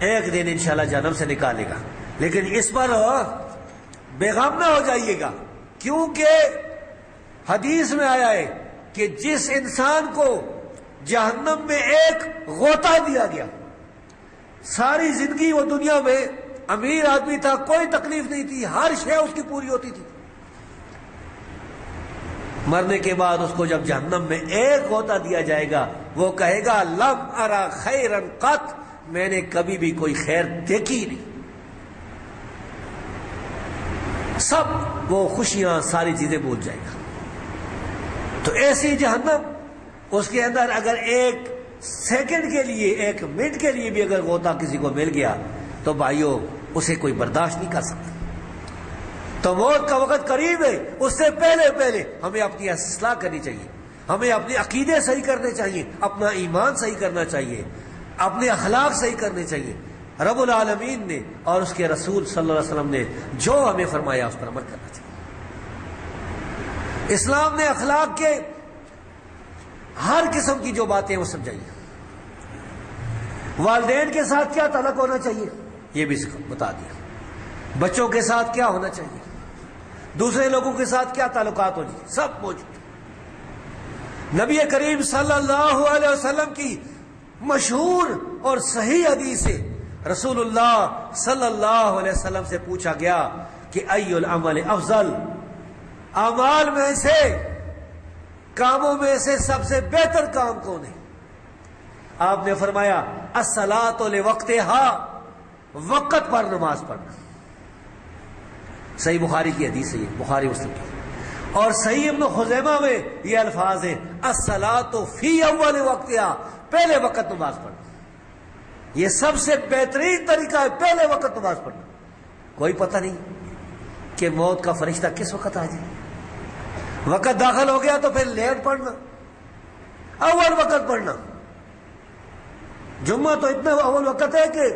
ایک دن انشاءاللہ جہنم سے نکالے گا، لیکن اس پر بے غم نہ ہو جائیے گا، کیونکہ حدیث میں آیا ہے کہ جس انسان کو جہنم میں ایک غوطہ دیا گیا، ساری زندگی وہ دنیا میں امیر آدمی تھا، کوئی تکلیف نہیں تھی، ہر شے اس کی پوری ہوتی تھی، مرنے کے بعد اس کو جب جہنم میں ایک غوطہ دیا جائے گا، وہ کہے گا لم ارا خیرا قط، میں نے کبھی بھی کوئی خیر دیکھی ہی نہیں۔ سب وہ خوشیاں ساری چیزیں بھول جائے گا۔ تو ایسی جہنم، اس کے اندر اگر ایک سیکنڈ کے لیے، ایک منٹ کے لیے بھی اگر غوطہ کسی کو مل گیا تو بھائیو اسے کوئی برداشت نہیں کر سکتا۔ تو موت کا وقت قریب ہے، اس سے پہلے ہمیں اپنی اصلاح کرنی چاہیے، ہمیں اپنے عقیدے صحیح کرنے چاہیے، اپنا ایمان صحیح کرنا چاہیے، اپنے اخلاق صحیح کرنے چاہیے۔ رب العالمین نے اور اس کے رسول صلی اللہ علیہ وسلم نے جو ہمیں فرمایا اس پر عمل کرنا چاہیے۔ اسلام نے اخلاق کے ہر قسم کی جو باتیں وہ سمجھائی ہیں۔ والدین کے ساتھ کیا تعلق ہونا چاہیے یہ بھی بتا دیا، بچوں کے ساتھ کیا ہونا چاہیے، دوسرے لوگوں کے ساتھ کیا تعلقات ہونی چاہیے، سب موجود۔ نبی کریم صلی اللہ علیہ وسلم کی مشہور اور صحیح حدیث ہے، رسول اللہ صلی اللہ علیہ وسلم سے پوچھا گیا کہ ای العمل افضل، اعمال میں سے، کاموں میں سے سب سے بہتر کام کون ہے؟ آپ نے فرمایا الصلاۃ لوقتہا، وقت پر نماز پڑھنا۔ صحیح بخاری کی حدیث ہے، بخاری مسلم کی۔ اور صحیح ابن خزیمہ میں یہ الفاظ ہیں الصلاۃ فی اول وقتہا، پہلے وقت نماز پڑھنا۔ یہ سب سے بہترین طریقہ ہے، پہلے وقت نماز پڑھنا۔ کوئی پتہ نہیں کہ موت کا فرشتہ کس وقت آ جائے، وقت داخل ہو گیا تو پھر لیٹ پڑھنا، اول وقت پڑھنا۔ جمعہ تو اتنا اول وقت ہے کہ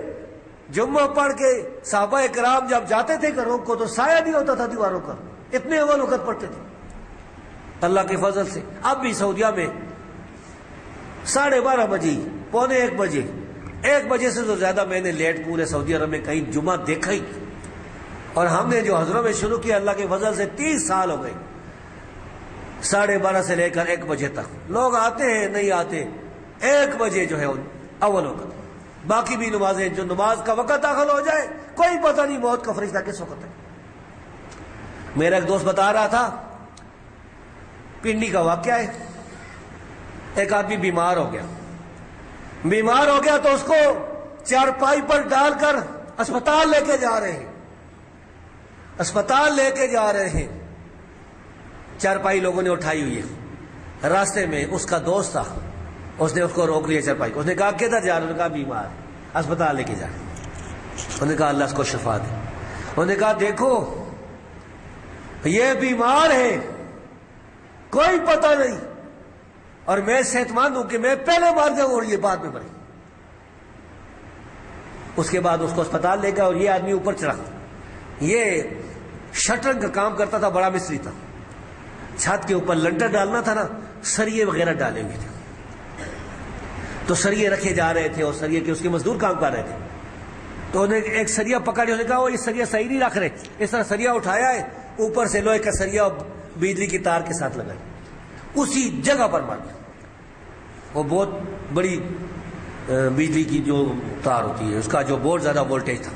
جمعہ پڑھ کے صحابہ کرام جب جاتے تھے گھروں کو تو سایہ نہیں ہوتا تھا دیواروں کا، اتنے اول وقت پڑھتے تھے اللہ کے فضل سے۔ اب بھی سعودیہ میں 12:30 بجے، 1:45 بجے 1 بجے سے تو زیادہ میں نے لیٹ پورے سعودی عرب میں کہیں جمعہ دیکھا ہی، اور ہم نے جو حضروں میں شروع کیا اللہ کے فضل سے 30 سال ہو گئے، 12:30 سے لے کر 1 بجے تک لوگ آتے ہیں، نہیں آتے 1 بجے جو ہے اول وقت، باقی بھی نمازیں جو نماز کا وقت داخل ہو جائے کوئی پتہ نہیں موت کا فرشتہ کس وقت ہے۔ میرا ایک دوست بتا رہا تھا پنڈی کا واقعہ ہے، ایک آدمی بیمار ہو گیا تو اس کو چارپائی پر ڈال کر اسپتال لے کے جا رہے ہیں، چارپائی لوگوں نے اٹھائی ہوئی ہے، راستے میں اس کا دوست تھا، اس نے اس کو روک لیا چارپائی کو، اس نے کہا کدھر جا رہے؟ انہوں نے کہا بیمار، اسپتال لے کے جا رہے۔ انہوں نے کہا اللہ اس کو شفا دے۔ انہوں نے کہا دیکھو یہ بیمار ہے، کوئی پتہ نہیں، اور میں صحت مند ہوں کہ میں پہلے مار جاؤں اور یہ بعد میں مرے۔ اس کے بعد اس کو اسپتال لے گیا، اور یہ آدمی اوپر چڑھا، یہ شٹرنگ کا کام کرتا تھا، بڑا مستری تھا، چھت کے اوپر لنٹر ڈالنا تھا نا، سریے وغیرہ ڈالے ہوئے تھے، تو سریے رکھے جا رہے تھے، اور سریے کے اس کے مزدور کام کر رہے تھے، تو انہیں ایک سریا پکڑ، انہوں نے کہا وہ یہ سریا صحیح نہیں رکھ رہے، اس طرح سریا اٹھایا ہے، اوپر سے لوہے کا سریا بجلی کی تار کے ساتھ لگائی، اسی جگہ پر مار دیا۔ وہ بہت بڑی بجلی کی جو تار ہوتی ہے، اس کا جو بہت زیادہ وولٹیج تھا،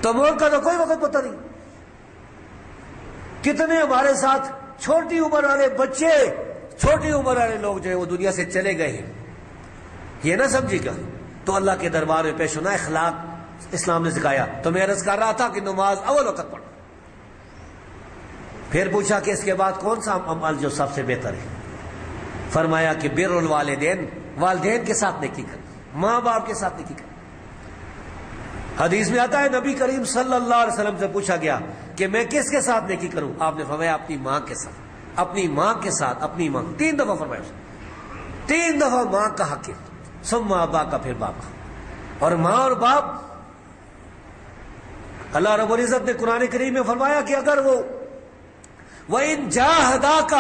تو موت کا تو کوئی وقت پتہ نہیں۔ کتنے ہمارے ساتھ چھوٹی عمر والے بچے، چھوٹی عمر والے لوگ جو ہے وہ دنیا سے چلے گئے ہیں، یہ نہ سمجھے گا۔ تو اللہ کے دربار میں پیش ہونا اخلاق اسلام نے سکھایا۔ تو میں عرض کر رہا تھا کہ نماز اول وقت پڑھو، پھر پوچھا کہ اس کے بعد کون سا عمل جو سب سے بہتر ہے؟ فرمایا کہ بر الوالدین، والدین کے ساتھ نیکی کرنا، ماں باپ کے ساتھ نیکی کرنا۔ حدیث میں آتا ہے نبی کریم صلی اللہ علیہ وسلم سے پوچھا گیا کہ میں کس کے ساتھ نیکی کروں؟ آپ نے فرمایا اپنی ماں کے ساتھ، اپنی ماں کے ساتھ، اپنی ماں، 3 دفعہ فرمایا، 3 دفعہ ماں کا حق ہے، ثم ابا کا، پھر باپ کا۔ اور ماں اور باپ، اللہ رب العزت نے قرآن کریم میں فرمایا کہ اگر وہ وَإِن جَاهَدَاكَ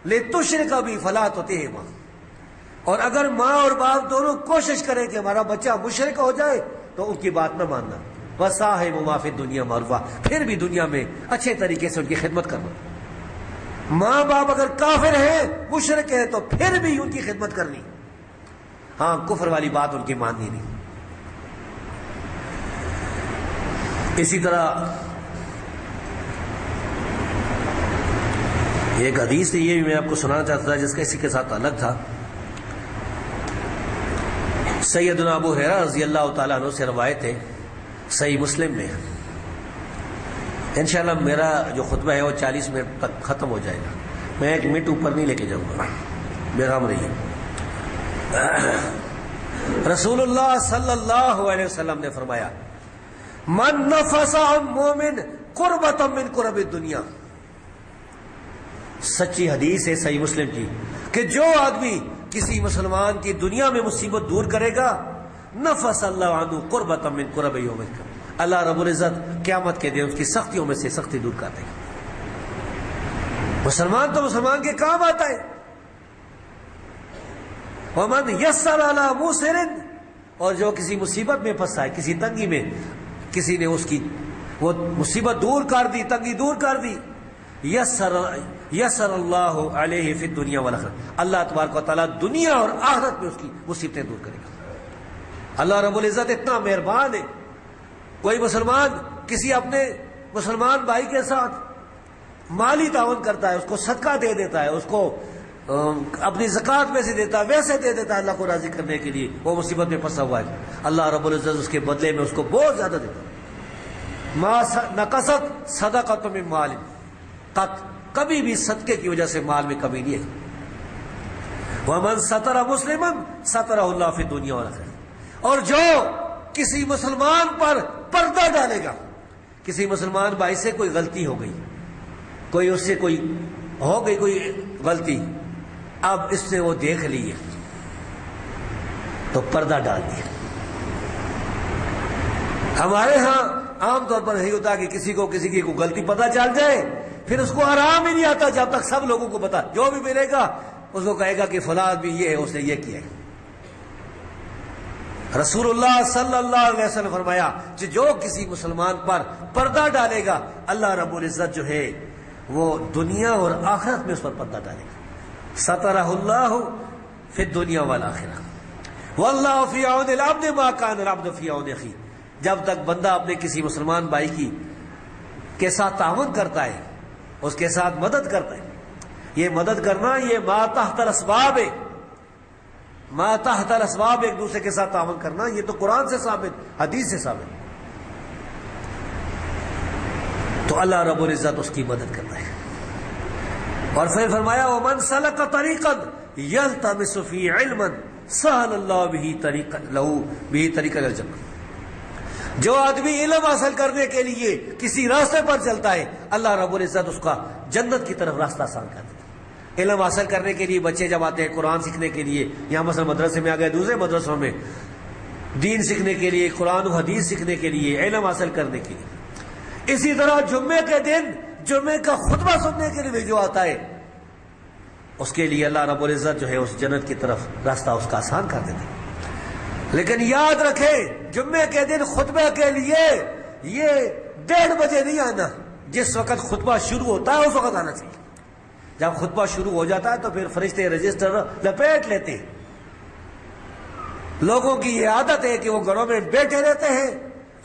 لِتُشْرِكَ بِي فَلَا تُطِعْهُمَا، اور اگر ماں اور باپ دونوں کوشش کریں کہ ہمارا بچہ مشرک ہو جائے تو ان کی بات نہ ماننا، وَصَاحِبْهُمَا فِي الدُّنْيَا مَعْرُوفًا، پھر بھی دنیا میں اچھے طریقے سے ان کی خدمت کرنا۔ ماں باپ اگر کافر ہیں، مشرک ہیں، تو پھر بھی ان کی خدمت کرنی، ہاں کفر والی بات ان کی ماننی نہیں۔ اسی طرح ایک حدیث تھی، یہ بھی میں آپ کو سنانا چاہتا تھا، جس کا اسی کے ساتھ الگ تھا۔ سیدنا ابو ہریرہ رضی اللہ تعالیٰ عنہ سے روایت ہے، صحیح مسلم میں۔ انشاءاللہ میرا جو خطبہ ہے وہ 40 منٹ تک ختم ہو جائے گا، میں 1 منٹ اوپر نہیں لے کے جاؤں گا، بےغم رہیے۔ رسول اللہ صلی اللہ علیہ وسلم نے فرمایا من نفس عن مومن قربۃ من قرب الدنیا، سچی حدیث ہے صحیح مسلم کی، کہ جو آدمی کسی مسلمان کی دنیا میں مصیبت دور کرے گا، نفس اللہ عنہ قربۃ من قرب یوم القیامہ، اللہ رب العزت قیامت کے دن اس کی سختیوں میں سے سختی دور کر دے گا۔ مسلمان تو مسلمان کے کام آتا ہے۔ ومن یسر علی موسر، اور جو کسی مصیبت میں پھنسا ہے، کسی تنگی میں، کسی نے اس کی وہ مصیبت دور کر دی، تنگی دور کر دی، یسر اللہ علیہ فی الدنیا والآخرہ، اللہ تبارک و تعالیٰ دنیا اور آخرت میں اس کی مصیبتیں دور کرے گا۔ اللہ رب العزت اتنا مہربان ہے، کوئی مسلمان کسی اپنے مسلمان بھائی کے ساتھ مالی تعاون کرتا ہے، اس کو صدقہ دے دیتا ہے، اس کو اپنی زکوٰۃ میں سے دیتا ہے، ویسے دے دیتا ہے اللہ کو راضی کرنے کے لیے، وہ مصیبت میں پھنسا ہوا ہے، اللہ رب العزت اس کے بدلے میں اس کو بہت زیادہ دیتا ہے۔ ما نقصت صدقۃ من مال قط، کبھی بھی صدقے کی وجہ سے مال میں کمی نہیں ہے۔ ومن ستر مسلما سترہ اللہ فی الدنیا والآخرہ، اور جو کسی مسلمان پر پردہ ڈالے گا، کسی مسلمان بھائی سے کوئی غلطی ہو گئی، کوئی اس سے کوئی ہو گئی کوئی غلطی، اب اس نے وہ دیکھ لی ہے تو پردہ ڈال دیا۔ ہمارے ہاں عام طور پر یہی ہوتا ہے کہ کسی کی کوئی غلطی پتہ چل جائے، پھر اس کو آرام ہی نہیں آتا جب تک سب لوگوں کو پتا، جو بھی ملے گا اس کو کہے گا کہ فلاں آدمی یہ ہے، اس نے یہ کیا ہے۔ رسول اللہ صلی اللہ علیہ وسلم فرمایا کہ جو کسی مسلمان پر پردہ ڈالے گا اللہ رب العزت جو ہے وہ دنیا اور آخرت میں اس پر پردہ ڈالے گا. سترہ اللہ فی الدنیا والآخرہ واللہ فی عون العبد ما کان العبد فی عون اخیہ. جب تک بندہ اپنے کسی مسلمان بھائی کے ساتھ تعاون کرتا ہے، اس کے ساتھ مدد کرتا ہے، یہ مدد کرنا یہ ما تحت الاسباب ہے. ما تحت الاسباب، ایک دوسرے کے ساتھ تعاون کرنا، یہ تو قرآن سے ثابت، حدیث سے ثابت. تو اللہ رب العزت اس کی مدد کرتا ہے. اور پھر فرمایا وَمَنْ سَلَكَ طَرِيقًا يَلْتَمِسُ فِيهِ عِلْمًا سَهَلَ اللَّهُ بِهِ طَرِيقًا إِلَى الْجَنَّةِ. جو آدمی علم حاصل کرنے کے لیے کسی راستے پر چلتا ہے اللہ رب العزت اس کا جنت کی طرف راستہ آسان کر دیتا ہے. علم حاصل کرنے کے لیے بچے جب آتے ہیں قرآن سیکھنے کے لیے، یہاں مثلا مدرسے میں آ گئے، دوسرے مدرسوں میں دین سیکھنے کے لیے، قرآن و حدیث سیکھنے کے لیے، علم حاصل کرنے کے لیے. اسی طرح جمعے کے دن جمعے کا خطبہ سننے کے لیے بھی جو آتا ہے اس کے لیے اللہ رب العزت جو ہے اس جنت کی طرف راستہ اس کا آسان کر دیتے ہیں. لیکن یاد رکھیں جمعے کے دن خطبے کے لیے یہ 1:30 بجے نہیں آنا، جس وقت خطبہ شروع ہوتا ہے اس وقت آنا چاہیے. جب خطبہ شروع ہو جاتا ہے تو پھر فرشتے رجسٹر لپیٹ لیتے ہیں. لوگوں کی یہ عادت ہے کہ وہ گھروں میں بیٹھے رہتے ہیں،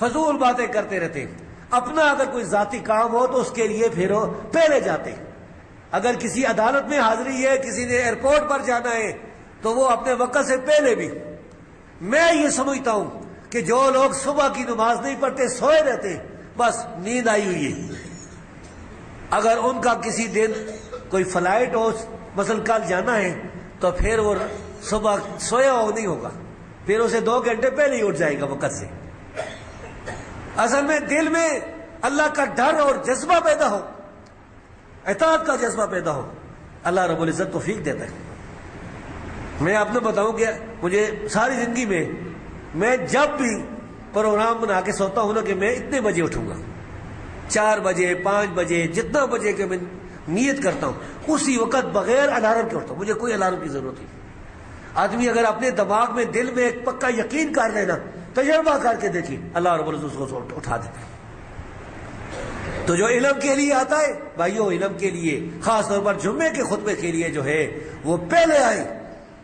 فضول باتیں کرتے رہتے ہیں. اپنا اگر کوئی ذاتی کام ہو تو اس کے لیے پھر وہ پہلے جاتے ہیں. اگر کسی عدالت میں حاضری ہے، کسی نے ایئرپورٹ پر جانا ہے تو وہ اپنے وقت سے پہلے بھی. میں یہ سمجھتا ہوں کہ جو لوگ صبح کی نماز نہیں پڑھتے سوئے رہتے، بس نیند آئی ہوئی ہے. اگر ان کا کسی دن کوئی فلائٹ ہو، مثلا کل جانا ہے، تو پھر وہ صبح سویا ہو نہیں ہوگا، پھر اسے 2 گھنٹے پہلے ہی اٹھ جائے گا وقت سے. اصل میں دل میں اللہ کا ڈر اور جذبہ پیدا ہو، اطاعت کا جذبہ پیدا ہو، اللہ رب العزت توفیق دیتا ہے. میں آپ نے بتاؤں کہ مجھے ساری زندگی میں جب بھی پروگرام بنا کے سوتا ہوں نا کہ میں اتنے بجے اٹھوں گا، 4 بجے 5 بجے جتنا بجے کہ میں نیت کرتا ہوں اسی وقت بغیر الارم کے اٹھتا ہوں. مجھے کوئی الارم کی ضرورت نہیں. آدمی اگر اپنے دماغ میں دل میں ایک پکا یقین کر لینا، تجربہ کر کے دیکھیں، اللہ رب العزت اس کو اٹھا دیتا ہے. تو جو علم کے لیے آتا ہے بھائیو، علم کے لیے خاص طور پر جمعے کے خطبے کے لیے جو ہے وہ پہلے آئے،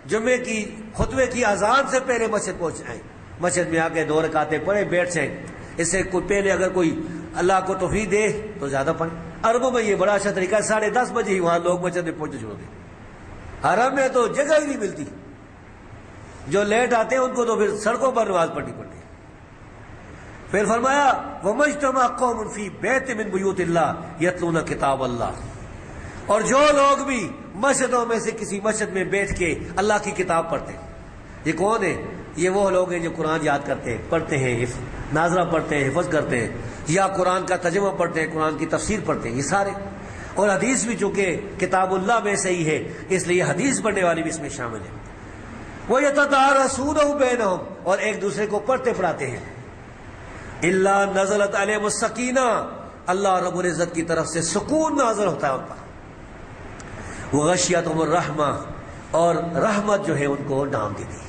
جمعے کی خطبے کی اذان سے پہلے مسجد پہنچ جائیں، مسجد میں آ کے 2 رکعتیں پڑھے بیٹھ جائیں. اس سے کوئی پہلے اگر کوئی اللہ کو توفیق دے تو زیادہ پڑھیں. عربوں میں یہ بڑا اچھا طریقہ ہے، 10:30 بجے ہی وہاں لوگ مسجد میں پہنچنے چھوڑ دیں. حرم میں تو جگہ ہی نہیں ملتی، جو لیٹ آتے ہیں ان کو تو پھر سڑکوں پر نماز پڑھنی پڑتی ہے. پھر فرمایا وَمَجْتَمَعَ قَوْمٌ فِي بَيْتٍ مِّن بُيُوتِ اللَّهِ يَتْلُونَ كِتَابَ اللَّهِ. اور جو لوگ بھی مسجدوں میں سے کسی مسجد میں بیٹھ کے اللہ کی کتاب پڑھتے ہیں. یہ کون ہے؟ یہ وہ لوگ ہیں جو قرآن یاد کرتے ہیں، پڑھتے ہیں، ناظرہ پڑھتے ہیں، حفظ کرتے ہیں، یا قرآن کا ترجمہ پڑھتے ہیں، قرآن کی تفسیر پڑھتے ہیں، یہ سارے. اور حدیث بھی چونکہ کتاب اللہ میں سے ہی ہے اس لیے حدیث پڑھنے والی بھی اس میں شامل ہے. وَيَتَدَارَسُونَهُ بَيْنَهُمْ، اور ایک دوسرے کو پڑھتے پڑھاتے ہیں. إِلَّا نَزَلَتْ عَلَيْهِمُ السَّكِينَةُ، اللہ رب العزت کی طرف سے سکون نازل ہوتا ہے ان پر. وَغَشِيَتْهُمُ الرَّحْمَةُ، اور رحمت جو ہے ان کو ڈھانپ دیتی ہے.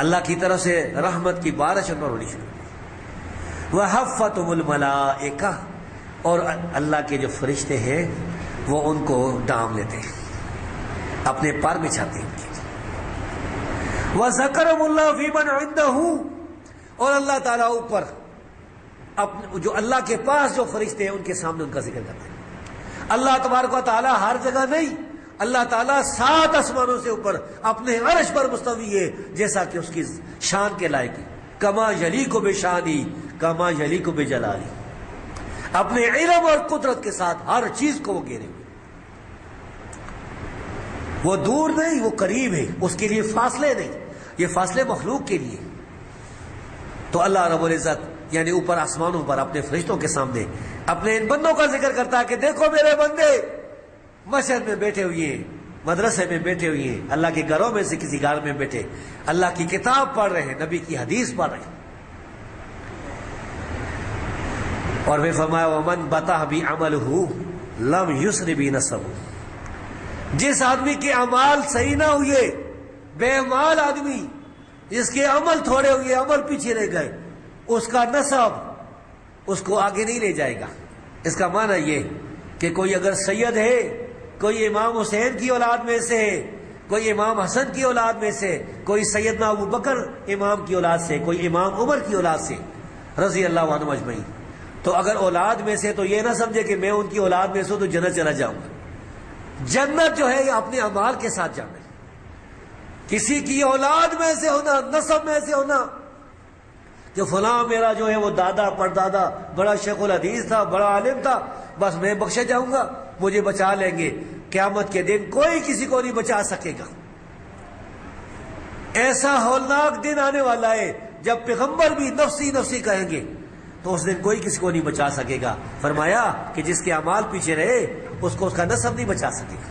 اللہ کی طرف سے رحمت کی بارش ان پر ہونی شروع ہوئی. وَحَفَّتْهُمُ الْمَلَائِكَةُ، اور اللہ کے جو فرشتے ہیں وہ ان کو ڈھانپ لیتے ہیں، اپنے پر بچھاتے ہیں. وَذَكَرَهُمُ اللَّهُ فِي مَنْ عِندَهُ، اور اللہ تعالیٰ اوپر جو اللہ کے پاس جو فرشتے ہیں ان کے سامنے ان کا ذکر کرتے ہیں. اللہ تبارک و تعالیٰ ہر جگہ نہیں، اللہ تعالیٰ 7 آسمانوں سے اوپر اپنے عرش پر مستوی ہے، جیسا کہ اس کی شان کے لائق ہے. کما یلیق بشانی کما یلیق بجلالی، اپنے علم اور قدرت کے ساتھ ہر چیز کو وہ گھیرے ہوئے. وہ دور نہیں، وہ قریب ہے، اس کے لیے فاصلے نہیں، یہ فاصلے مخلوق کے لیے. تو اللہ رب العزت یعنی اوپر آسمانوں پر اپنے فرشتوں کے سامنے اپنے ان بندوں کا ذکر کرتا ہے کہ دیکھو میرے بندے مسجد میں بیٹھے ہوئے ہیں، مدرسے میں بیٹھے ہوئے ہیں، اللہ کے گھروں میں سے کسی گھر میں بیٹھے اللہ کی کتاب پڑھ رہے ہیں، نبی کی حدیث پڑھ رہے ہیں. اور پھر فرمایا وَمَنْ بَطَحَ بِعَمَلُهُ لَمْ يُسْرِ بِنَسَبُهُ، جس آدمی کے اعمال صحیح نہ ہوئے، بے مال آدمی جس کے عمل تھوڑے ہوئے، عمل پیچھے رہ گئے، اس کا نسب اس کو آگے نہیں لے جائے گا۔ اس کا معنی یہ کہ کوئی اگر سید ہے، کوئی امام حسین کی اولاد میں سے ہے، کوئی امام حسن کی اولاد میں سے، کوئی سیدنا ابو بکر امام کی اولاد سے، کوئی امام عمر کی اولاد سے رضی اللہ عنہ اجمعین، تو اگر اولاد میں سے تو یہ نہ سمجھے کہ میں ان کی اولاد میں سے تو جنت چلا جاؤں گا۔ جنت جو ہے یہ اپنے اعمال کے ساتھ جانا ہے۔ کسی کی اولاد میں سے ہونا، نسب میں سے ہونا کہ فلاں میرا جو ہے وہ دادا پردادا بڑا شیخ الحدیث تھا، بڑا عالم تھا، بس میں بخشے جاؤں گا، مجھے بچا لیں گے، قیامت کے دن کوئی کسی کو نہیں بچا سکے گا۔ ایسا ہولناک دن آنے والا ہے جب پیغمبر بھی نفسی نفسی کہیں گے تو اس دن کوئی کسی کو نہیں بچا سکے گا۔ فرمایا کہ جس کے اعمال پیچھے رہے اس کو اس کا نسب نہیں بچا سکے گا۔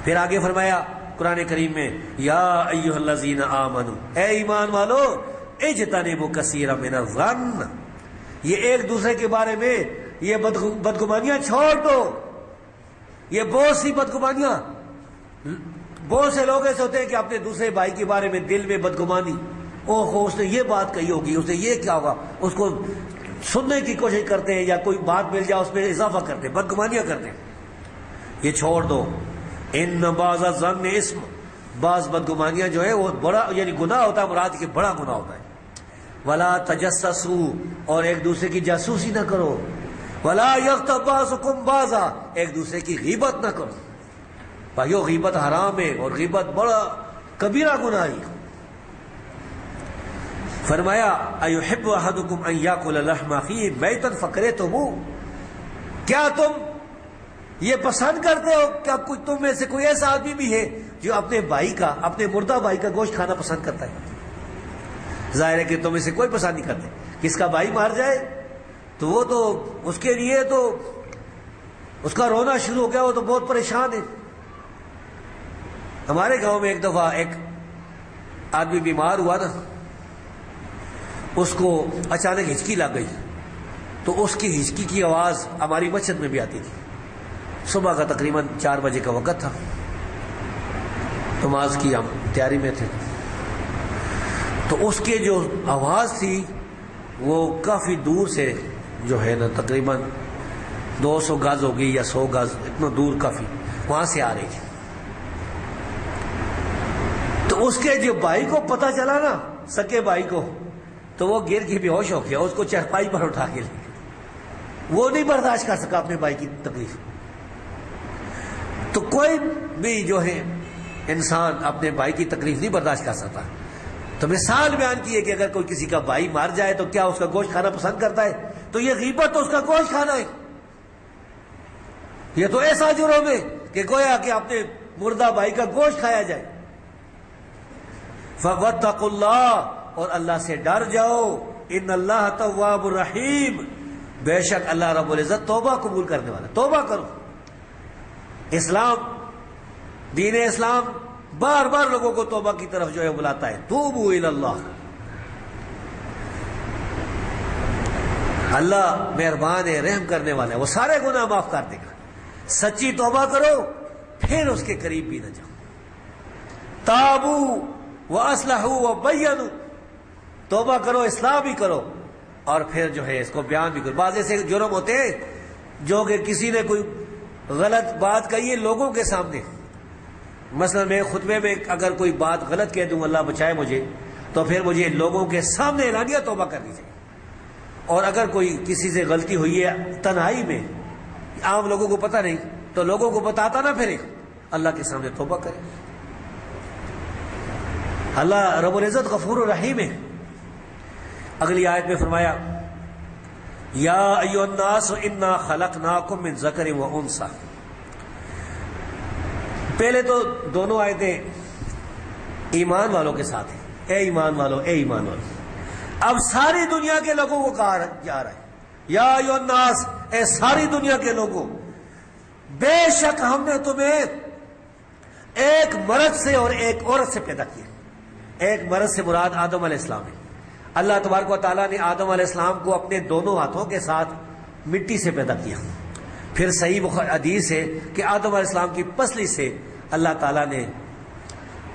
پھر آگے فرمایا قرآن کریم میں، یا ایھا الذین آمنوا، اے ایمان والو، اجتنبوا کثیرا من الظن، یہ ایک دوسرے کے بارے میں یہ بدگمانیاں چھوڑ دو۔ یہ بہت سی بدگمانیاں، بہت سے لوگ ایسے ہوتے ہیں کہ اپنے دوسرے بھائی کے بارے میں دل میں بدگمانی، اوہ اس نے یہ بات کہی ہوگی، اس نے یہ کیا ہوگا، اس کو سننے کی کوشش کرتے ہیں، یا کوئی بات مل جائے اس میں اضافہ کرتے ہیں، بدگمانیاں کرتے ہیں۔ یہ چھوڑ دو۔ ان بعض الظن اسم، بعض بدگمانیاں جو ہے وہ بڑا یعنی گناہ ہوتا ہے، مراد کہ بڑا گناہ ہوتا ہے۔ ولا تجسسوا، اور ایک دوسرے کی جاسوسی نہ کرو۔ ولا یغتب بعضکم بعضا، ایک دوسرے کی غیبت نہ کرو۔ بھائیو غیبت حرام ہے اور غیبت بڑا کبیرہ گناہ ہے۔ فرمایا ایحب احدکم ان یاکل لحم اخیہ میتا فکرہتموہ، کیا تم یہ پسند کرتے ہو کہ کوئی تم میں سے کوئی ایسا آدمی بھی ہے جو اپنے بھائی کا، اپنے مردہ بھائی کا گوشت کھانا پسند کرتا ہے؟ ظاہر ہے کہ تم اسے کوئی پسند نہیں کرتے۔ کس کا بھائی مار جائے تو وہ تو اس کے لیے تو اس کا رونا شروع ہو گیا، وہ تو بہت پریشان ہے۔ ہمارے گاؤں میں ایک دفعہ ایک آدمی بیمار ہوا نا، اس کو اچانک ہچکی لگ گئی، تو اس کی ہچکی کی آواز ہماری مسجد میں بھی آتی تھی۔ صبح کا تقریباً 4 بجے کا وقت تھا، نماز کی ہم تیاری میں تھے، تو اس کے جو آواز تھی وہ کافی دور سے جو ہے نا تقریباً 200 گز ہوگی یا 100 گز، اتنا دور کافی وہاں سے آ رہی تھی۔ تو اس کے جو بھائی کو پتہ چلا نا، سکے بھائی کو، تو وہ گر کے بے ہوش ہو گیا، اس کو چرپائی پر اٹھا کے لے گیا۔ وہ نہیں برداشت کر سکا اپنے بھائی کی تکلیف۔ تو کوئی بھی جو ہے انسان اپنے بھائی کی تکلیف نہیں برداشت کر سکتا۔ تو مثال بیان کی ہے کہ اگر کوئی کسی کا بھائی مار جائے تو کیا اس کا گوشت کھانا پسند کرتا ہے؟ تو یہ غیبت تو اس کا گوشت کھانا ہے۔ یہ تو ایسا جرم ہے کہ گویا کہ اپنے مردہ بھائی کا گوشت کھایا جائے۔ فَوَاتَّقُوا اللَّهَ، اور اللہ سے ڈر جاؤ، ان اللہ تواب الرحیم، بے شک اللہ رب العزت توبہ قبول کرنے والا۔ توبہ کرو۔ اسلام، دین اسلام بار بار لوگوں کو توبہ کی طرف جو ہے بلاتا ہے، توبوا الی اللہ۔ اللہ مہربان ہے، رحم کرنے والا ہے، وہ سارے گناہ معاف کر دے گا۔ سچی توبہ کرو، پھر اس کے قریب بھی نہ جاؤ۔ تابوا واصلحوا وبینوا، توبہ کرو، اصلاح بھی کرو، اور پھر جو ہے اس کو بیان بھی کرو۔ بعض ایسے جرم ہوتے ہیں جو کہ کسی نے کوئی غلط بات کہی ہے لوگوں کے سامنے، مثلا میں خطبے میں اگر کوئی بات غلط کہہ دوں، اللہ بچائے مجھے، تو پھر مجھے لوگوں کے سامنے اعلانیہ توبہ کرنی چاہیے۔ اور اگر کوئی کسی سے غلطی ہوئی ہے تنہائی میں، عام لوگوں کو پتہ نہیں، تو لوگوں کو بتاتا نہ پھرے، اللہ کے سامنے توبہ کرے۔ اللہ رب العزت غفور الرحیم ہے۔ اگلی آیت میں فرمایا یا ایھا الناس انا خلقناکم من ذکر و انثی۔ پہلے تو دونوں آیتیں ایمان والوں کے ساتھ ہیں، اے ایمان والو، اے ایمان والو۔ اب ساری دنیا کے لوگوں کو کہا جا رہا ہے، یا ایھا الناس، اے ساری دنیا کے لوگوں، بے شک ہم نے تمہیں ایک مرد سے اور ایک عورت سے پیدا کیا۔ ایک مرد سے مراد آدم علیہ السلام ہے۔ اللہ تبارک و تعالیٰ نے آدم علیہ السلام کو اپنے دونوں ہاتھوں کے ساتھ مٹی سے پیدا کیا۔ پھر صحیح حدیث ہے کہ آدم علیہ السلام کی پسلی سے اللہ تعالیٰ نے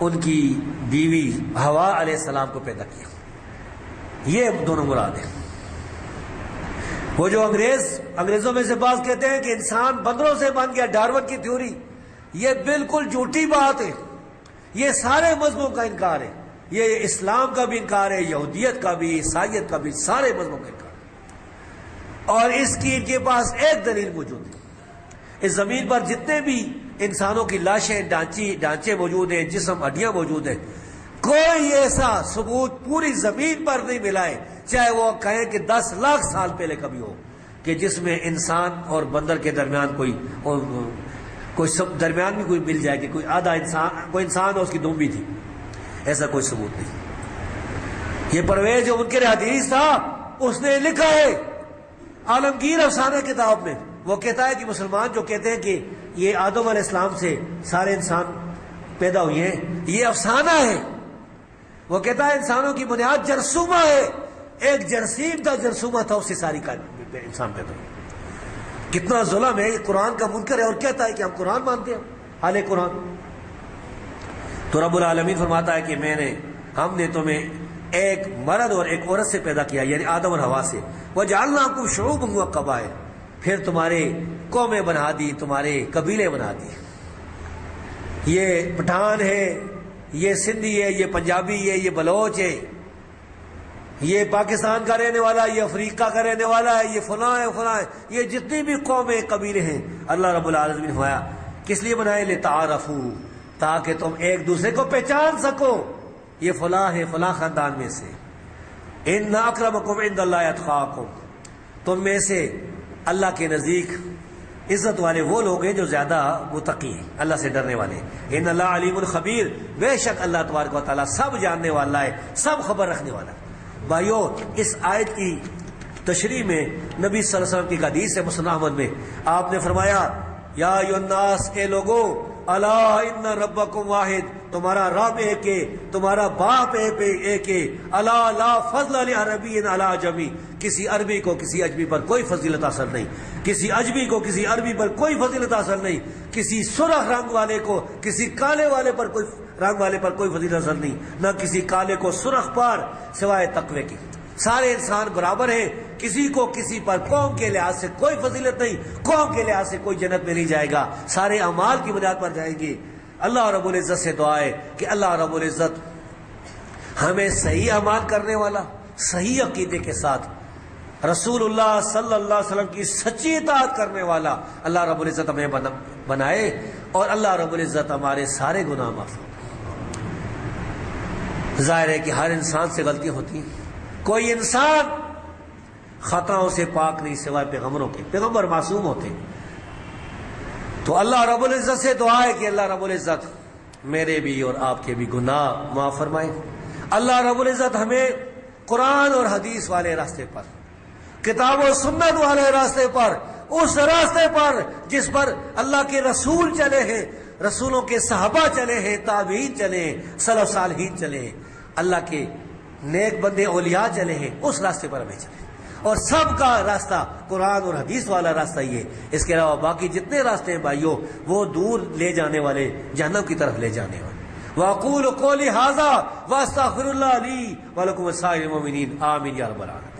ان کی بیوی ہوا علیہ السلام کو پیدا کیا. یہ دونوں مراد ہیں. وہ جو انگریزوں میں سے بعض کہتے ہیں کہ انسان بندروں سے بن گیا، ڈارون کی تھیوری، یہ بالکل جھوٹی بات ہے. یہ سارے مذہبوں کا انکار ہے. یہ اسلام کا بھی انکار ہے، یہودیت کا بھی، عیسائیت کا بھی، سارے مذہبوں کا انکار ہے. اور اس کی ان کے پاس ایک دلیل موجود ہے. اس زمین پر جتنے بھی انسانوں کی لاشیں، ڈھانچے موجود ہیں، جسم، ہڈیاں موجود ہیں، کوئی ایسا ثبوت پوری زمین پر نہیں ملا ہے، چاہے وہ کہیں کہ 10 لاکھ سال پہلے کبھی ہو، کہ جس میں انسان اور بندر کے درمیان کوئی درمیان میں کوئی مل جائے کہ کوئی آدھا انسان، کوئی انسان اور اس کی دمبی تھی. ایسا کوئی ثبوت نہیں. یہ پرویز جو منکر حدیث تھا، اس نے لکھا ہے عالمگیر افسانہ کتاب میں. وہ کہتا ہے کہ مسلمان جو کہتے ہیں کہ یہ آدم علیہ السلام سے سارے انسان پیدا ہوئے ہیں، یہ افسانہ ہے. وہ کہتا ہے انسانوں کی بنیاد جرثومہ ہے. ایک جرثیم تھا، جرثومہ تھا، اس سے ساری انسان پیدا ہوئے. کتنا ظلم ہے. یہ قرآن کا منکر ہے اور کہتا ہے کہ ہم قرآن مانتے ہیں، حال قرآن. تو رب العالمین فرماتا ہے کہ ہم نے تمہیں ایک مرد اور ایک عورت سے پیدا کیا، یعنی آدم اور حوا سے. وَجَعَلْنَاكُمْ شُعُوبًا وَقَبَائِلَ، پھر تمہارے قومیں بنا دی، تمہارے قبیلے بنا دیے. یہ پٹھان ہے، یہ سندھی ہے، یہ پنجابی ہے، یہ بلوچ ہے، یہ پاکستان کا رہنے والا، یہ افریقہ کا رہنے والا ہے، یہ فلاں ہے فلاں ہے. یہ جتنی بھی قومیں قبیلے ہیں، اللہ رب العالمین نے فرمایا کس لیے بنائے؟ لِتَعَارَفُوا، تاکہ تم ایک دوسرے کو پہچان سکو. یہ فلاں ہے فلاں خاندان میں سے. إِنَّ أَكْرَمَكُمْ عِندَ اللَّهِ أَتْقَاكُمْ، تم میں سے اللہ کے نزدیک عزت والے وہ لوگ ہیں جو زیادہ متقی ہیں، اللہ سے ڈرنے والے. ان اللہ علیم الخبیر، بے شک اللہ تبارک و تعالیٰ سب جاننے والا ہے، سب خبر رکھنے والا ہے. بھائیو، اس آیت کی تشریح میں نبی صلی اللہ علیہ وسلم کی حدیث ہے مسند احمد میں، آپ نے فرمایا یا ایھا الناس، اے لوگو، الا ان ربکم واحد، تمہارا رب ایک ہے، تمہارا باپ ایک ہے. الا لا فضل لعربی علی عجمی، کسی عربی کو کسی اجمی پر کوئی فضیلت حاصل نہیں، کسی اجمی کو کسی عربی پر کوئی فضیلت حاصل نہیں، کسی سرخ رنگ والے کو کسی کالے والے پر کوئی رنگ والے پر کوئی فضیلت حاصل نہیں، نہ کسی کالے کو سرخ پر سوائے تقوی کی. سارے انسان برابر ہیں، کسی کو کسی پر قوم کے لحاظ سے کوئی فضیلت نہیں، قوم کے لحاظ سے کوئی جنت میں نہیں جائے گا، سارے اعمال کی بنیاد پر جائیں گے. اللہ رب العزت سے دعا ہے کہ اللہ رب العزت ہمیں صحیح اعمال کرنے والا، صحیح عقیدے کے ساتھ رسول اللہ صلی اللہ علیہ وسلم کی سچی اطاعت کرنے والا اللہ رب العزت ہمیں بنائے، اور اللہ رب العزت ہمارے سارے گناہ معاف کرے. ظاہر ہے کہ ہر انسان سے غلطیاں ہوتی ہیں، کوئی انسان خطاؤں سے پاک نہیں سوائے پیغمبروں کے. پیغمبر معصوم ہوتے ہیں. تو اللہ رب العزت سے دعا ہے کہ اللہ رب العزت میرے بھی اور آپ کے بھی گناہ معاف فرمائے. اللہ رب العزت ہمیں قرآن اور حدیث والے راستے پر، کتاب و سنت والے راستے پر، اس راستے پر جس پر اللہ کے رسول چلے ہیں، رسولوں کے صحابہ چلے ہیں، تابعین چلے ہیں، سلف صالحین چلے ہیں، اللہ کے نیک بندے اولیاء چلے ہیں، اس راستے پر ہمیں چلے. اور سب کا راستہ قرآن اور حدیث والا راستہ ہی ہے. اس کے علاوہ باقی جتنے راستے ہیں بھائیوں، وہ دور لے جانے والے، جہنم کی طرف لے جانے والے. وَأَقُولُ قَوْلِي هَٰذَا وَأَسْتَغْفِرُ اللَّهَ لِي وَلَكُمْ وَلِسَائِرِ الْمُؤْمِنِينَ آمین یا رب العالمین.